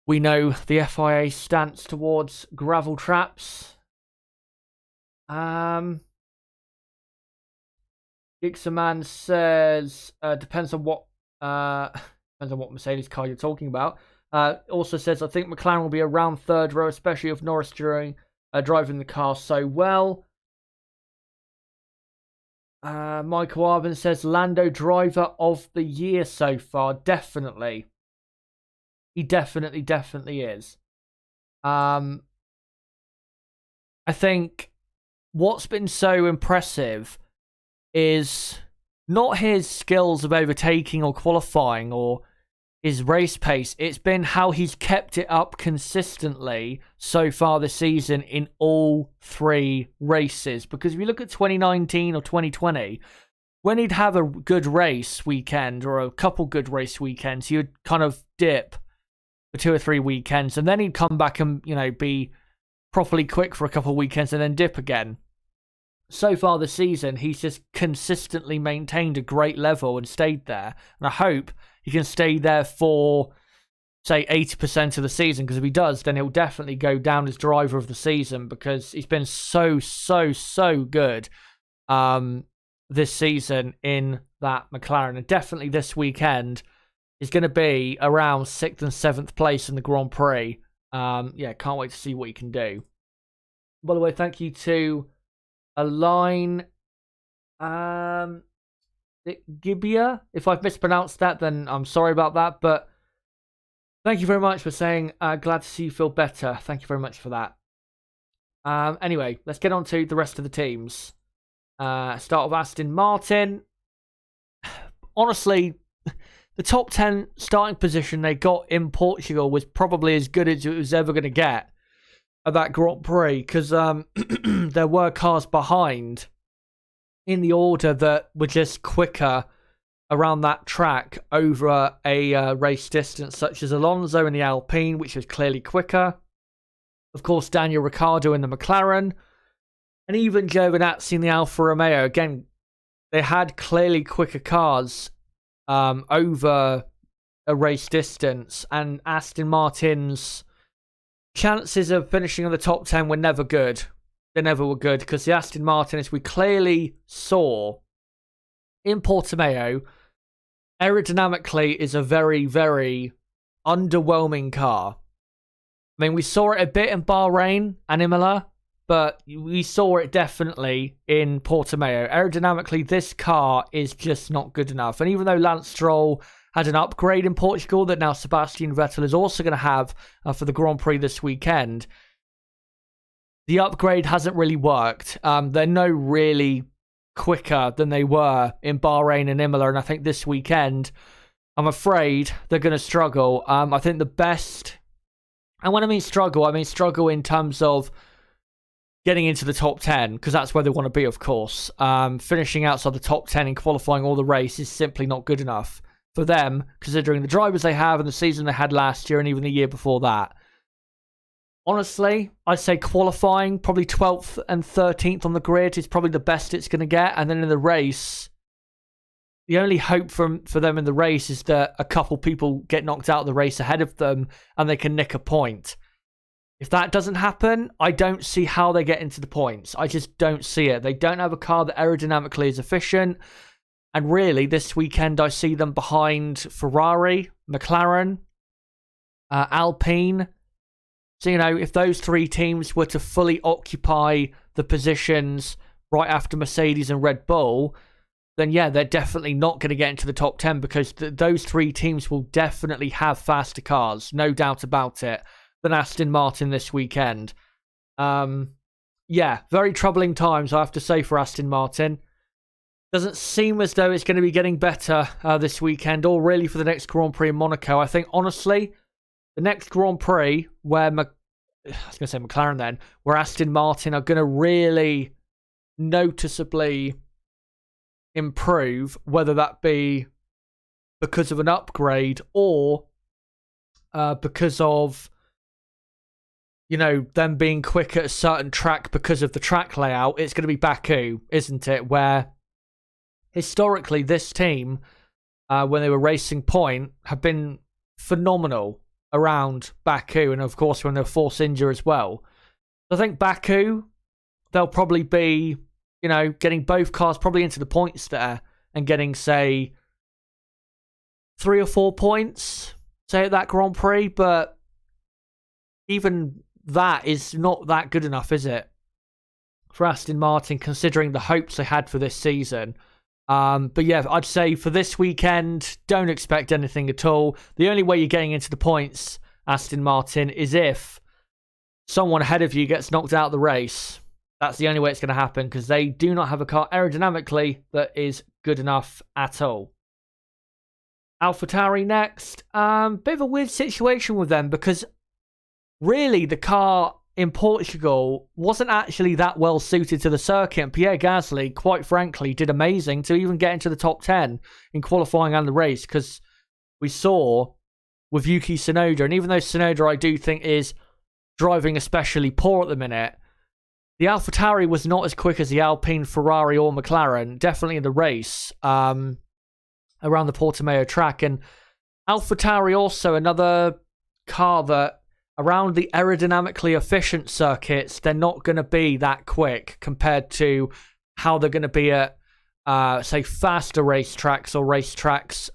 we know the FIA stance towards gravel traps. Gixaman says, depends on what Mercedes car you're talking about. Also says, I think McLaren will be around third row, especially if Norris driving the car so well. Michael Arvin says, Lando driver of the year so far. Definitely. He definitely is. I think what's been so impressive is not his skills of overtaking or qualifying or his race pace. It's been how he's kept it up consistently so far this season in all three races. Because if you look at 2019 or 2020, when he'd have a good race weekend or a couple good race weekends, he would kind of dip for 2 or 3 weekends, and then he'd come back and, you know, be properly quick for a couple of weekends and then dip again. so far this season, he's just consistently maintained a great level and stayed there. And I hope he can stay there for, say, 80% of the season, because if he does, then he'll definitely go down as driver of the season, because he's been so good this season in that McLaren. And definitely this weekend is going to be around 6th and 7th place in the Grand Prix. Yeah, can't wait to see what he can do. By the way, thank you to Align Gibia. If I've mispronounced that, then I'm sorry about that, but thank you very much for saying glad to see you feel better. Thank you very much for that. Anyway, let's get on to the rest of the teams. Start with Aston Martin. Honestly, the top 10 starting position they got in Portugal was probably as good as it was ever going to get at that Grand Prix, because there were cars behind in the order that were just quicker around that track over a race distance, such as Alonso in the Alpine, which was clearly quicker. Of course, Daniel Ricciardo in the McLaren, and even Giovinazzi in the Alfa Romeo. Again, they had clearly quicker cars over a race distance, and Aston Martin's chances of finishing on the top 10 were never good. They never were good, because the Aston Martin, as we clearly saw in Portimao, aerodynamically is a very, very underwhelming car. I mean, we saw it a bit in Bahrain and Imola, but we saw it definitely in Portimao. Aerodynamically, this car is just not good enough. And even though Lance Stroll had an upgrade in Portugal that now Sebastian Vettel is also going to have for the Grand Prix this weekend, the upgrade hasn't really worked. They're no really quicker than they were in Bahrain and Imola, and I think this weekend, I'm afraid they're going to struggle. I think the best, and when I mean struggle in terms of getting into the top 10, because that's where they want to be, of course. Finishing outside the top 10 in qualifying all the race is simply not good enough for them, considering the drivers they have and the season they had last year and even the year before that. Honestly, I'd say qualifying, probably 12th and 13th on the grid is probably the best it's going to get. And then in the race, the only hope for them in the race is that a couple people get knocked out of the race ahead of them and they can nick a point. If that doesn't happen, I don't see how they get into the points. I just don't see it. They don't have a car that aerodynamically is efficient. And really, this weekend, I see them behind Ferrari, McLaren, Alpine. So, if those three teams were to fully occupy the positions right after Mercedes and Red Bull, then yeah, they're definitely not going to get into the top 10, because those three teams will definitely have faster cars, no doubt about it, than Aston Martin this weekend. Yeah, very troubling times, I have to say, for Aston Martin. Doesn't seem as though it's going to be getting better this weekend, or really for the next Grand Prix in Monaco. I think, honestly, the next Grand Prix where McLaren then, where Aston Martin are going to really noticeably improve, whether that be because of an upgrade or because of them being quick at a certain track because of the track layout. It's going to be Baku, isn't it? Where historically this team, when they were racing point, have been phenomenal around Baku, and of course when they're Force India as well. I think Baku, they'll probably be, getting both cars probably into the points there and getting, say, 3 or 4 points, say, at that Grand Prix, but even that is not that good enough, is it, for Aston Martin, considering the hopes they had for this season. But yeah, I'd say for this weekend, don't expect anything at all. The only way you're getting into the points, Aston Martin, is if someone ahead of you gets knocked out of the race. That's the only way it's going to happen, because they do not have a car aerodynamically that is good enough at all. AlphaTauri next. Bit of a weird situation with them, because really the car in Portugal wasn't actually that well suited to the circuit. And Pierre Gasly, quite frankly, did amazing to even get into the top 10 in qualifying and the race, because we saw with Yuki Tsunoda, and even though Tsunoda I do think is driving especially poor at the minute, the AlphaTauri was not as quick as the Alpine, Ferrari, or McLaren, definitely in the race around the Portimao track. And AlphaTauri also another car that around the aerodynamically efficient circuits, they're not going to be that quick compared to how they're going to be at, say, faster racetracks or racetracks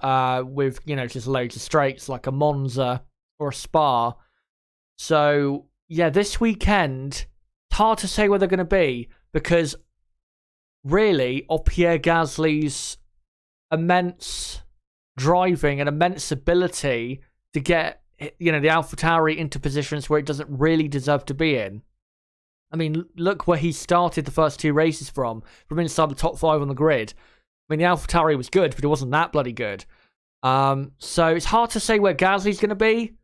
with, you know, just loads of straights like a Monza or a Spa. So, yeah, this weekend, it's hard to say where they're going to be because really of Pierre Gasly's immense driving and immense ability to get, you know, the AlphaTauri into positions where it doesn't really deserve to be in. I mean, look where he started the first two races from inside the top 5 on the grid. I mean, the AlphaTauri was good, but it wasn't that bloody good. So it's hard to say where Gasly's going to be.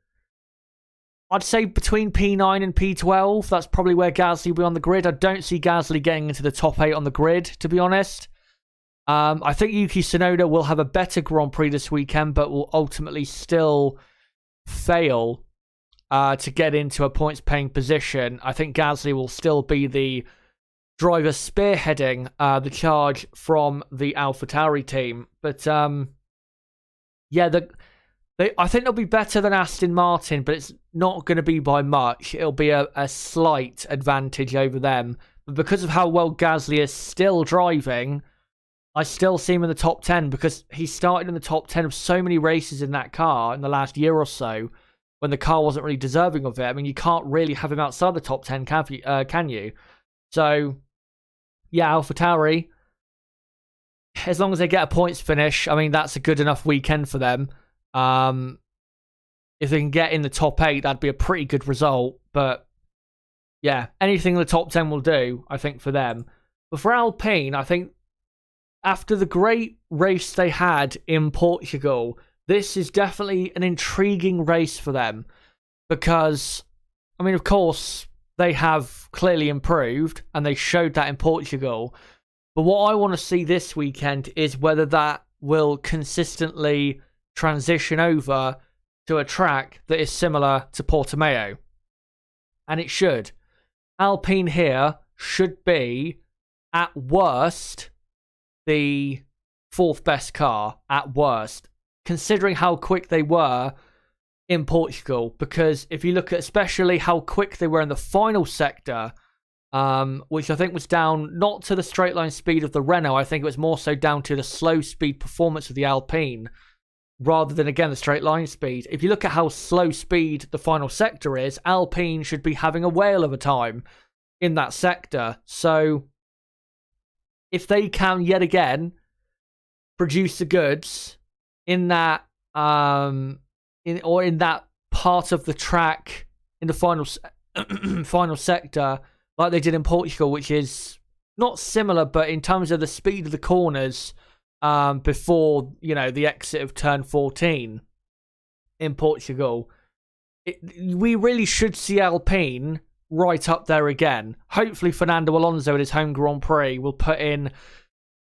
I'd say between P9 and P12, that's probably where Gasly will be on the grid. I don't see Gasly getting into the top 8 on the grid, to be honest. I think Yuki Tsunoda will have a better Grand Prix this weekend, but will ultimately still fail to get into a points-paying position. I think Gasly will still be the driver spearheading the charge from the AlphaTauri team. But, yeah, I think they'll be better than Aston Martin, but it's not going to be by much. It'll be a slight advantage over them. But because of how well Gasly is still driving, I still see him in the top 10 because he started in the top 10 of so many races in that car in the last year or so when the car wasn't really deserving of it. I mean, you can't really have him outside the top 10, can you? So, yeah, AlphaTauri, as long as they get a points finish, I mean, that's a good enough weekend for them. If they can get in the top 8, that'd be a pretty good result. But, yeah, anything in the top 10 will do, I think, for them. But for Alpine, I think after the great race they had in Portugal, this is definitely an intriguing race for them because, I mean, of course, they have clearly improved and they showed that in Portugal. But what I want to see this weekend is whether that will consistently transition over to a track that is similar to Portimao. And it should. Alpine here should be, at worst, the 4th best car, at worst, considering how quick they were in Portugal. Because if you look at especially how quick they were in the final sector, which I think was down not to the straight line speed of the Renault, I think it was more so down to the slow speed performance of the Alpine, rather than, again, the straight line speed. If you look at how slow speed the final sector is, Alpine should be having a whale of a time in that sector. So if they can yet again produce the goods in that in that part of the track in the final sector, like they did in Portugal, which is not similar, but in terms of the speed of the corners before, you know, the exit of turn 14 in Portugal, we really should see Alpine right up there again. Hopefully Fernando Alonso in his home Grand Prix will put in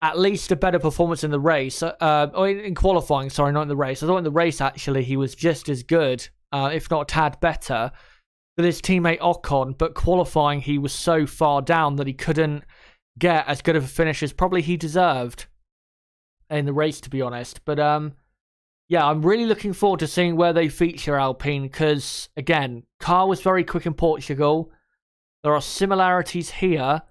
at least a better performance in the race, or in qualifying, sorry, not in the race. I thought in the race, actually, he was just as good, if not a tad better, than his teammate Ocon, but qualifying, he was so far down that he couldn't get as good of a finish as probably he deserved in the race, to be honest. But, yeah, I'm really looking forward to seeing where they feature Alpine, because, again, car was very quick in Portugal. There are similarities here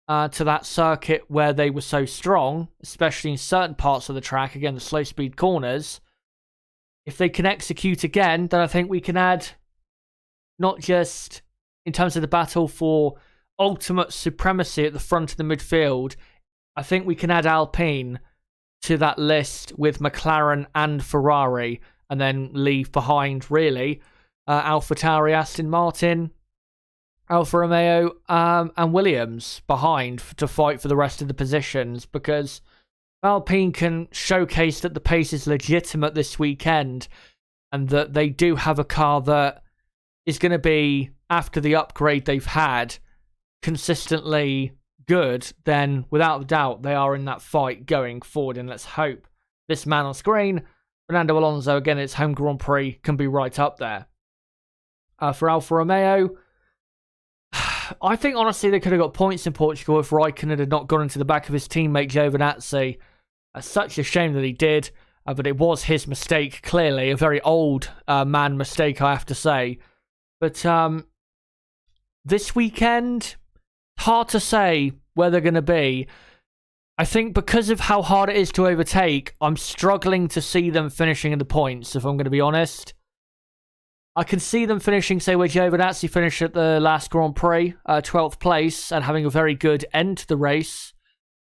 to that circuit where they were so strong, especially in certain parts of the track, again, the slow speed corners. If they can execute again, then I think we can add, not just in terms of the battle for ultimate supremacy at the front of the midfield, I think we can add Alpine to that list with McLaren and Ferrari, and then leave behind, really, AlphaTauri, Aston Martin, Alfa Romeo, and Williams behind to fight for the rest of the positions, because Alpine can showcase that the pace is legitimate this weekend and that they do have a car that is going to be, after the upgrade they've had, consistently good. Then without a doubt they are in that fight going forward, and let's hope this man on screen, Fernando Alonso, again, its home Grand Prix, can be right up there. For Alfa Romeo, I think honestly they could have got points in Portugal if Raikkonen had not gone into the back of his teammate Giovinazzi. Such a shame that he did, but it was his mistake, clearly. A very old man mistake, I have to say. But this weekend, hard to say where they're going to be. I think because of how hard it is to overtake, I'm struggling to see them finishing in the points, if I'm going to be honest. I can see them finishing, say, where Giovinazzi finished at the last Grand Prix, 12th place, and having a very good end to the race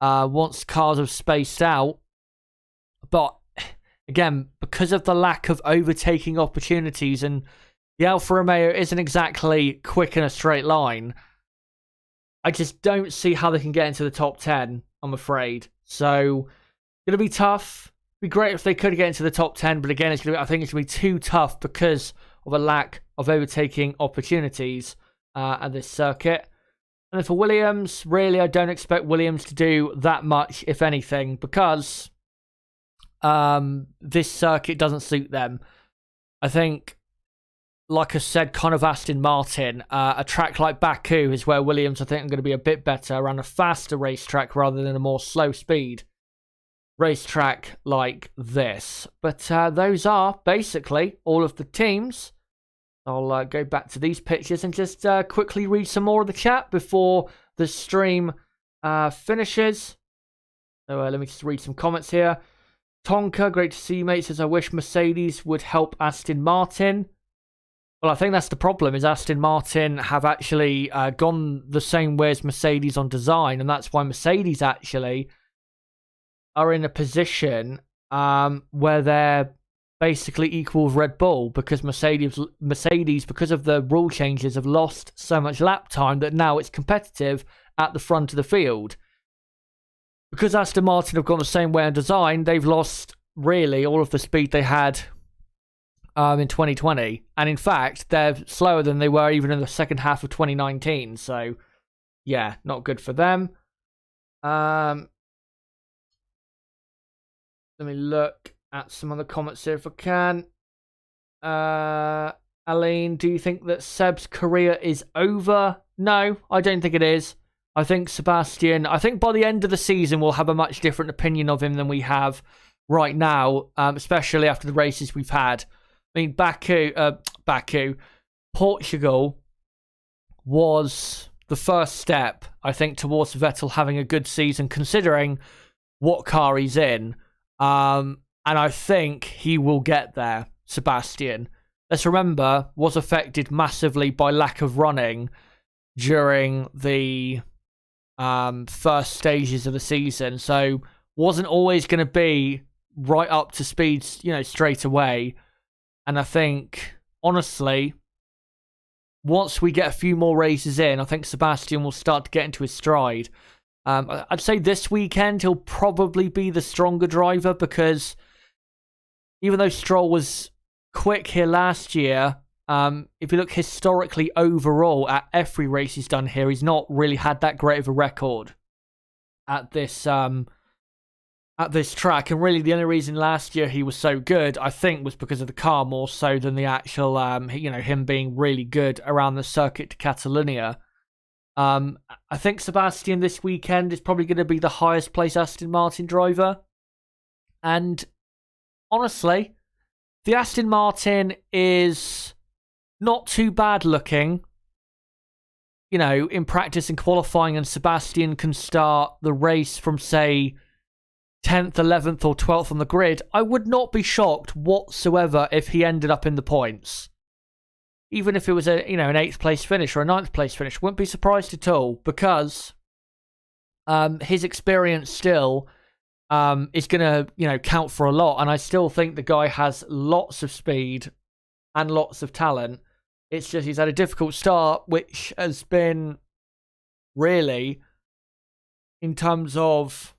once cars have spaced out. But, again, because of the lack of overtaking opportunities, and the Alfa Romeo isn't exactly quick in a straight line, I just don't see how they can get into the top 10, I'm afraid. So, going to be tough. It'd be great if they could get into the top 10, but again, I think it's going to be too tough because of a lack of overtaking opportunities at this circuit. And then for Williams, really, I don't expect Williams to do that much, if anything, because this circuit doesn't suit them. I think, like I said, kind of Aston Martin, a track like Baku is where Williams, I think, are going to be a bit better around a faster racetrack rather than a more slow speed racetrack like this. But those are basically all of the teams. I'll go back to these pictures and just quickly read some more of the chat before the stream finishes. So let me just read some comments here. Tonka, great to see you, mate, says, I wish Mercedes would help Aston Martin. Well, I think that's the problem, is Aston Martin have actually gone the same way as Mercedes on design, and that's why Mercedes actually are in a position where they're basically equal with Red Bull, because Mercedes, because of the rule changes, have lost so much lap time that now it's competitive at the front of the field. Because Aston Martin have gone the same way on design, they've lost really all of the speed they had in 2020. And in fact, they're slower than they were even in the second half of 2019. So, yeah, not good for them. Let me look at some other comments here if I can. Aline, do you think that Seb's career is over? No, I don't think it is. I think Sebastian, I think by the end of the season, we'll have a much different opinion of him than we have right now, especially after the races we've had. I mean, Portugal was the first step, I think, towards Vettel having a good season, considering what car he's in. And I think he will get there, Sebastian. Let's remember, was affected massively by lack of running during the first stages of the season. So wasn't always going to be right up to speed, straight away. And I think, honestly, once we get a few more races in, I think Sebastian will start to get into his stride. I'd say this weekend he'll probably be the stronger driver, because even though Stroll was quick here last year, if you look historically overall at every race he's done here, he's not really had that great of a record at this track. And really the only reason last year he was so good, I think, was because of the car more so than the actual him being really good around the Circuit De Catalunya. I think Sebastian this weekend is probably going to be the highest placed Aston Martin driver. And honestly, the Aston Martin is not too bad looking, in practice and qualifying, and Sebastian can start the race from, say, 10th, 11th or 12th on the grid. I would not be shocked whatsoever if he ended up in the points. Even if it was an 8th place finish or a 9th place finish, wouldn't be surprised at all, because his experience still is going to, count for a lot. And I still think the guy has lots of speed and lots of talent. It's just he's had a difficult start, which has been really, in terms of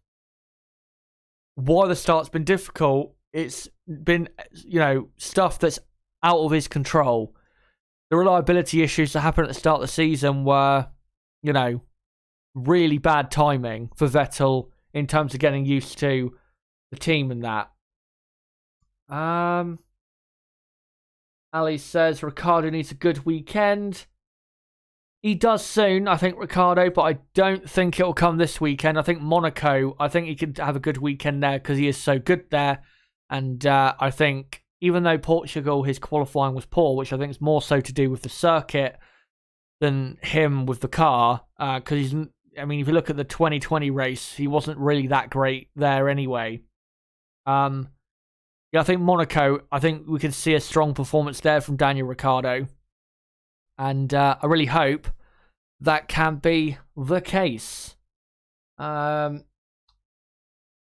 why the start's been difficult, it's been, stuff that's out of his control. The reliability issues that happened at the start of the season were, really bad timing for Vettel in terms of getting used to the team and that. Ali says Ricciardo needs a good weekend. He does soon, I think, Ricardo, but I don't think it'll come this weekend. I think Monaco, I think he could have a good weekend there because he is so good there. And I think even though Portugal, his qualifying was poor, which I think is more so to do with the circuit than him with the car, because he's, I mean, if you look at the 2020 race, he wasn't really that great there anyway. Yeah, I think Monaco, I think we could see a strong performance there from Daniel Ricciardo. And I really hope that can be the case. Let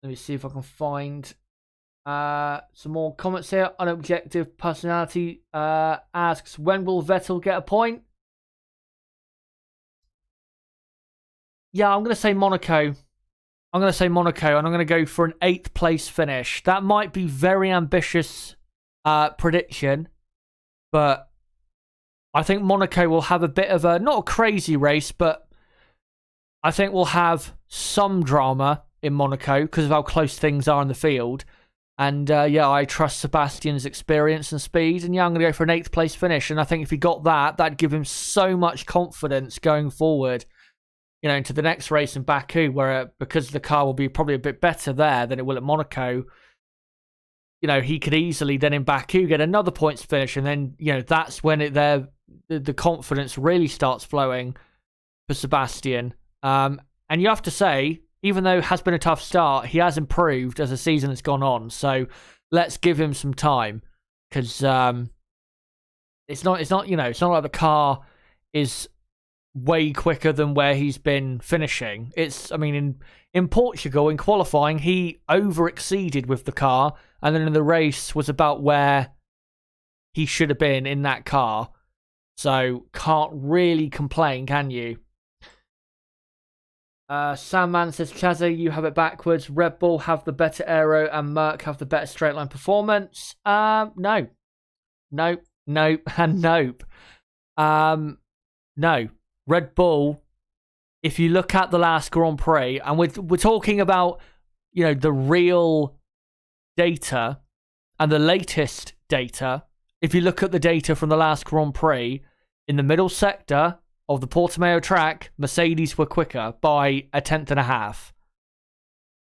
me see if I can find some more comments here. Unobjective Personality asks, when will Vettel get a point? Yeah, I'm going to say Monaco. I'm going to say Monaco, and I'm going to go for an 8th place finish. That might be very ambitious prediction, but I think Monaco will have a bit of a, not a crazy race, but I think we'll have some drama in Monaco because of how close things are in the field. And yeah, I trust Sebastian's experience and speed. And yeah, I'm going to go for an 8th place finish. And I think if he got that, that'd give him so much confidence going forward, you know, into the next race in Baku, where because the car will be probably a bit better there than it will at Monaco, you know, he could easily then in Baku get another points finish. And then, you know, that's when the confidence really starts flowing for Sebastian. And you have to say, even though it has been a tough start, he has improved as the season has gone on. So let's give him some time, because it's not you know, it's not like the car is way quicker than where he's been finishing. It's, I mean, in Portugal in qualifying, he over exceeded with the car, and then in the race was about where he should have been in that car. So can't really complain, can you? Sandman says, Chazza, you have it backwards. Red Bull have the better aero and Merc have the better straight line performance. No. Nope, and nope. No. Red Bull, if you look at the last Grand Prix, and we're talking about, you know, the real data and the latest data. If you look at the data from the last Grand Prix, in the middle sector of the Portimao track, Mercedes were quicker by 1/10 1/2.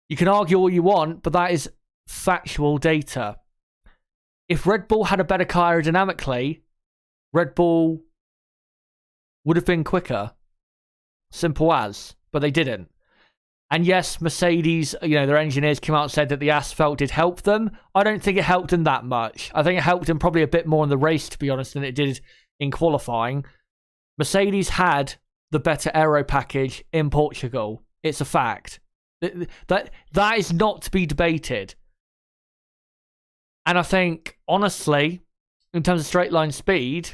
You can argue all you want, but that is factual data. If Red Bull had a better car aerodynamically, Red Bull would have been quicker. Simple as. But they didn't. And yes, Mercedes, you know, their engineers came out and said that the asphalt did help them. I don't think it helped them that much. I think it helped them probably a bit more in the race, to be honest, than it did in qualifying. Mercedes had the better aero package in Portugal. It's a fact. That is not to be debated. And I think, honestly, in terms of straight line speed,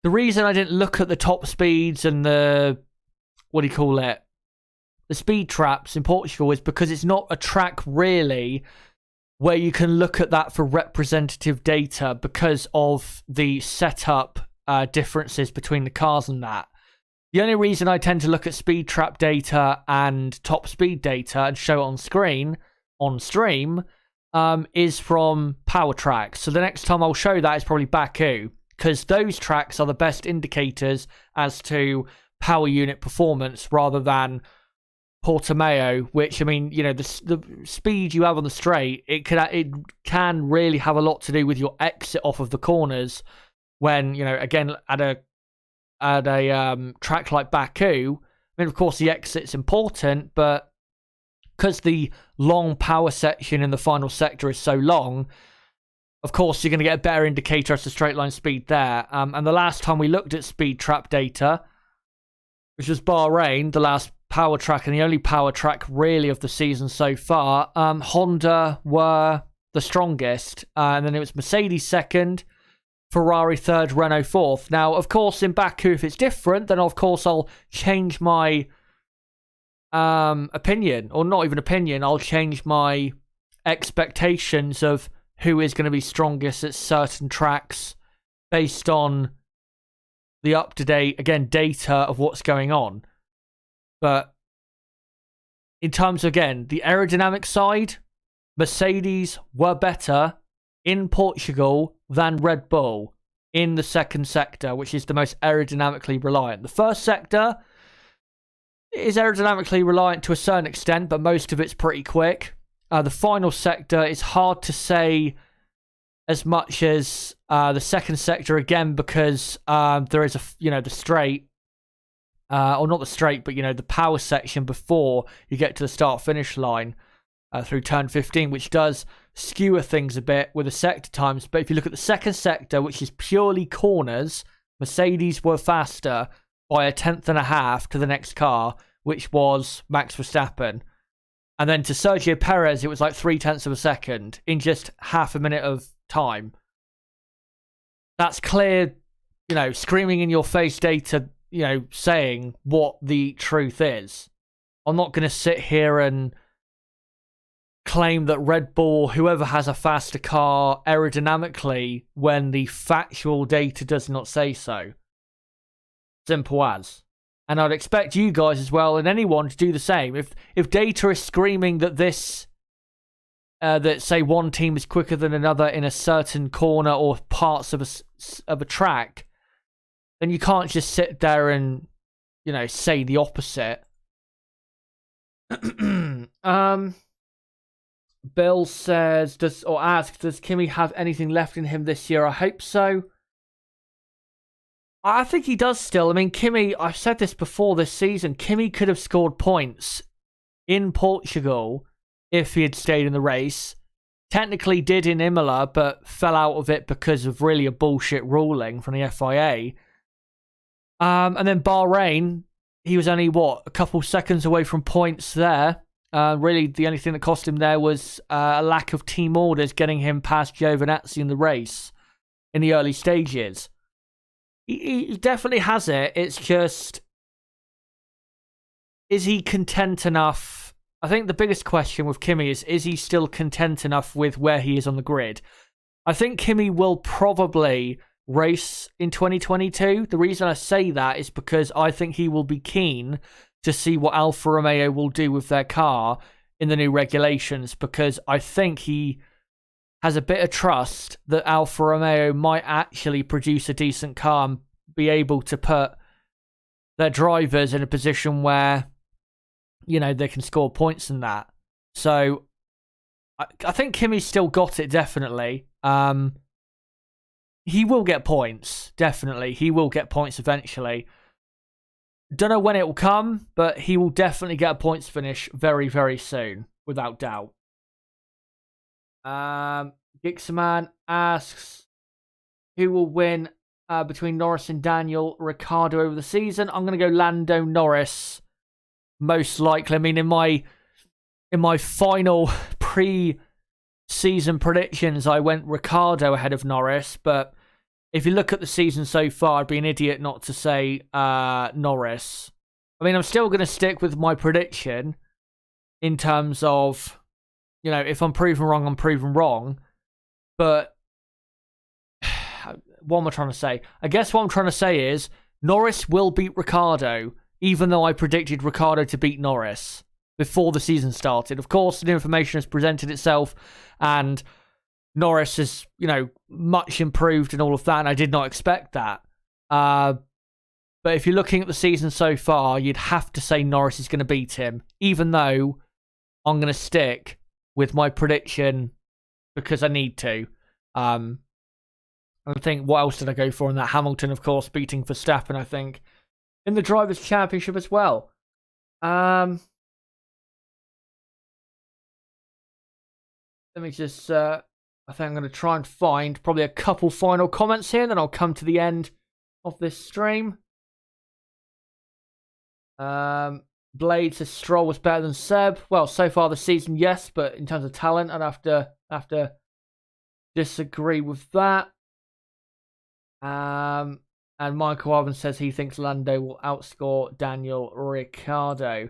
the reason I didn't look at the top speeds and the, what do you call it, the speed traps in Portugal is because it's not a track really where you can look at that for representative data because of the setup differences between the cars and that. The only reason I tend to look at speed trap data and top speed data and show it on screen, on stream, is from power tracks. So the next time I'll show that is probably Baku, because those tracks are the best indicators as to power unit performance rather than Portimao, which, I mean, you know, the speed you have on the straight, it can really have a lot to do with your exit off of the corners. When, you know, again, at a track like Baku, I mean, of course, the exit's important, but because the long power section in the final sector is so long, of course, you're going to get a better indicator as to straight line speed there. And the last time we looked at speed trap data, which was Bahrain, the last power track and the only power track really of the season so far, Honda were the strongest. And then it was Mercedes second, Ferrari third, Renault fourth. Now, of course, in Baku, if it's different, then of course I'll change my opinion, or not even opinion, I'll change my expectations of who is going to be strongest at certain tracks based on the up-to-date, again, data of what's going on. But in terms of, again, the aerodynamic side, Mercedes were better in Portugal than Red Bull. in the second sector, which is the most aerodynamically reliant. The first sector is aerodynamically reliant to a certain extent, but most of it's pretty quick. The final sector is hard to say as much as the second sector, again, because there is the straight, or not the straight, but the power section before you get to the start-finish line through turn 15, which does skewer things a bit with the sector times. But if you look at the second sector, which is purely corners, Mercedes were faster by 1.5 to the next car, which was Max Verstappen. And then to Sergio Perez, it was like 0.3 of a second in just half a minute of time. That's clear, screaming in your face data, saying what the truth is. I'm not going to sit here and claim that Red Bull, whoever has a faster car aerodynamically, when the factual data does not say so. Simple as. And I'd expect you guys as well, and anyone, to do the same. If data is screaming that that say one team is quicker than another in a certain corner or parts of a track, then you can't just sit there and say the opposite. Bill says, does Kimi have anything left in him this year? I hope so. I think he does still. I mean, Kimi, I've said this before this season, Kimi could have scored points in Portugal if he had stayed in the race. Technically did in Imola, but fell out of it because of really a bullshit ruling from the FIA. And then Bahrain, he was only, a couple seconds away from points there. Really, the only thing that cost him there was a lack of team orders getting him past Giovinazzi in the race in the early stages. He definitely has it. It's just, is he content enough? I think the biggest question with Kimi is he still content enough with where he is on the grid? I think Kimi will probably race in 2022. The reason I say that is because I think he will be keen to see what Alfa Romeo will do with their car in the new regulations, because I think he has a bit of trust that Alfa Romeo might actually produce a decent car and be able to put their drivers in a position where, they can score points in that. So I think Kimi's still got it, definitely. He will get points, definitely. He will get points eventually. Don't know when it will come, but he will definitely get a points finish very, very soon, without doubt. Gixaman asks, who will win between Norris and Daniel Ricciardo over the season? I'm going to go Lando Norris, most likely. I mean, in my final pre-season predictions, I went Ricciardo ahead of Norris, but if you look at the season so far, I'd be an idiot not to say Norris. I mean, I'm still going to stick with my prediction in terms of, if I'm proven wrong, I'm proven wrong. But what am I trying to say? I guess what I'm trying to say is Norris will beat Ricciardo, even though I predicted Ricciardo to beat Norris before the season started. Of course, the information has presented itself, and Norris is, much improved and all of that, and I did not expect that. But if you're looking at the season so far, you'd have to say Norris is going to beat him, even though I'm going to stick with my prediction because I need to. I think, what else did I go for in that? Hamilton, of course, beating Verstappen, I think, in the Drivers' Championship as well. Let me just... I think I'm going to try and find probably a couple final comments here, and then I'll come to the end of this stream. Blade says Stroll was better than Seb. Well, so far this season, yes, but in terms of talent, I'd have to disagree with that. And Michael Arvin says he thinks Lando will outscore Daniel Ricciardo.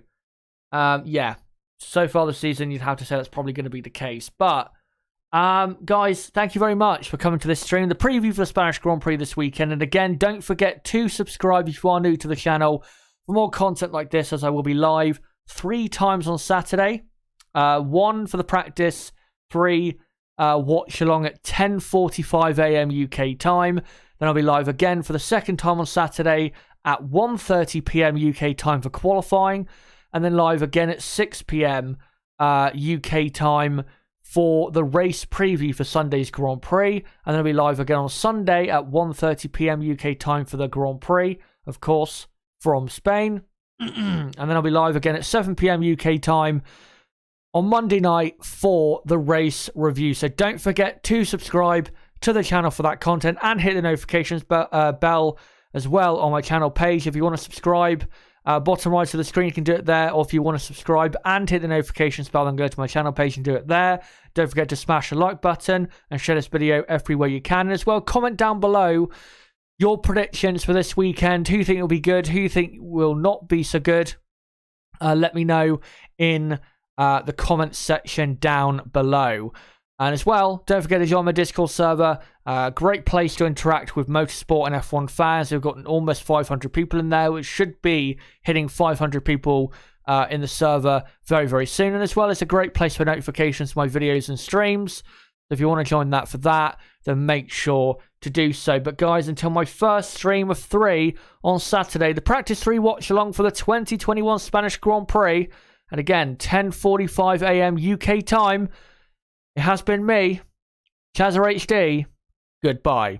Yeah, so far this season, you'd have to say that's probably going to be the case, but guys, thank you very much for coming to this stream, the preview for the Spanish Grand Prix this weekend. And again, don't forget to subscribe if you are new to the channel for more content like this, as I will be live 3 times on Saturday. 1 for the practice, 3 watch along at 10:45 a.m. UK time. Then I'll be live again for the second time on Saturday at 1:30 p.m. UK time for qualifying, and then live again at 6 p.m. UK time for the race preview for Sunday's Grand Prix, and then I'll be live again on Sunday at 1:30 p.m. UK time for the Grand Prix, of course, from Spain. And then I'll be live again at 7 p.m. UK time on Monday night for the race review. So don't forget to subscribe to the channel for that content and hit the notifications bell as well on my channel page. If you want to subscribe, bottom right of the screen, you can do it there. Or if you want to subscribe and hit the notifications bell, then go to my channel page and do it there. Don't forget to smash the like button and share this video everywhere you can. And as well, comment down below your predictions for this weekend. Who you think will be good? Who you think will not be so good? Let me know in the comments section down below. And as well, don't forget to join my Discord server. Great place to interact with motorsport and F1 fans. We've got almost 500 people in there, which should be hitting 500 people in the server very, very soon. And as well, it's a great place for notifications for my videos and streams. If you want to join that for that, then make sure to do so. But guys, until my first stream of 3 on Saturday, the practice 3 watch along for the 2021 Spanish Grand Prix. And again, 10:45 a.m. UK time. It has been me, Chazza HD. Goodbye.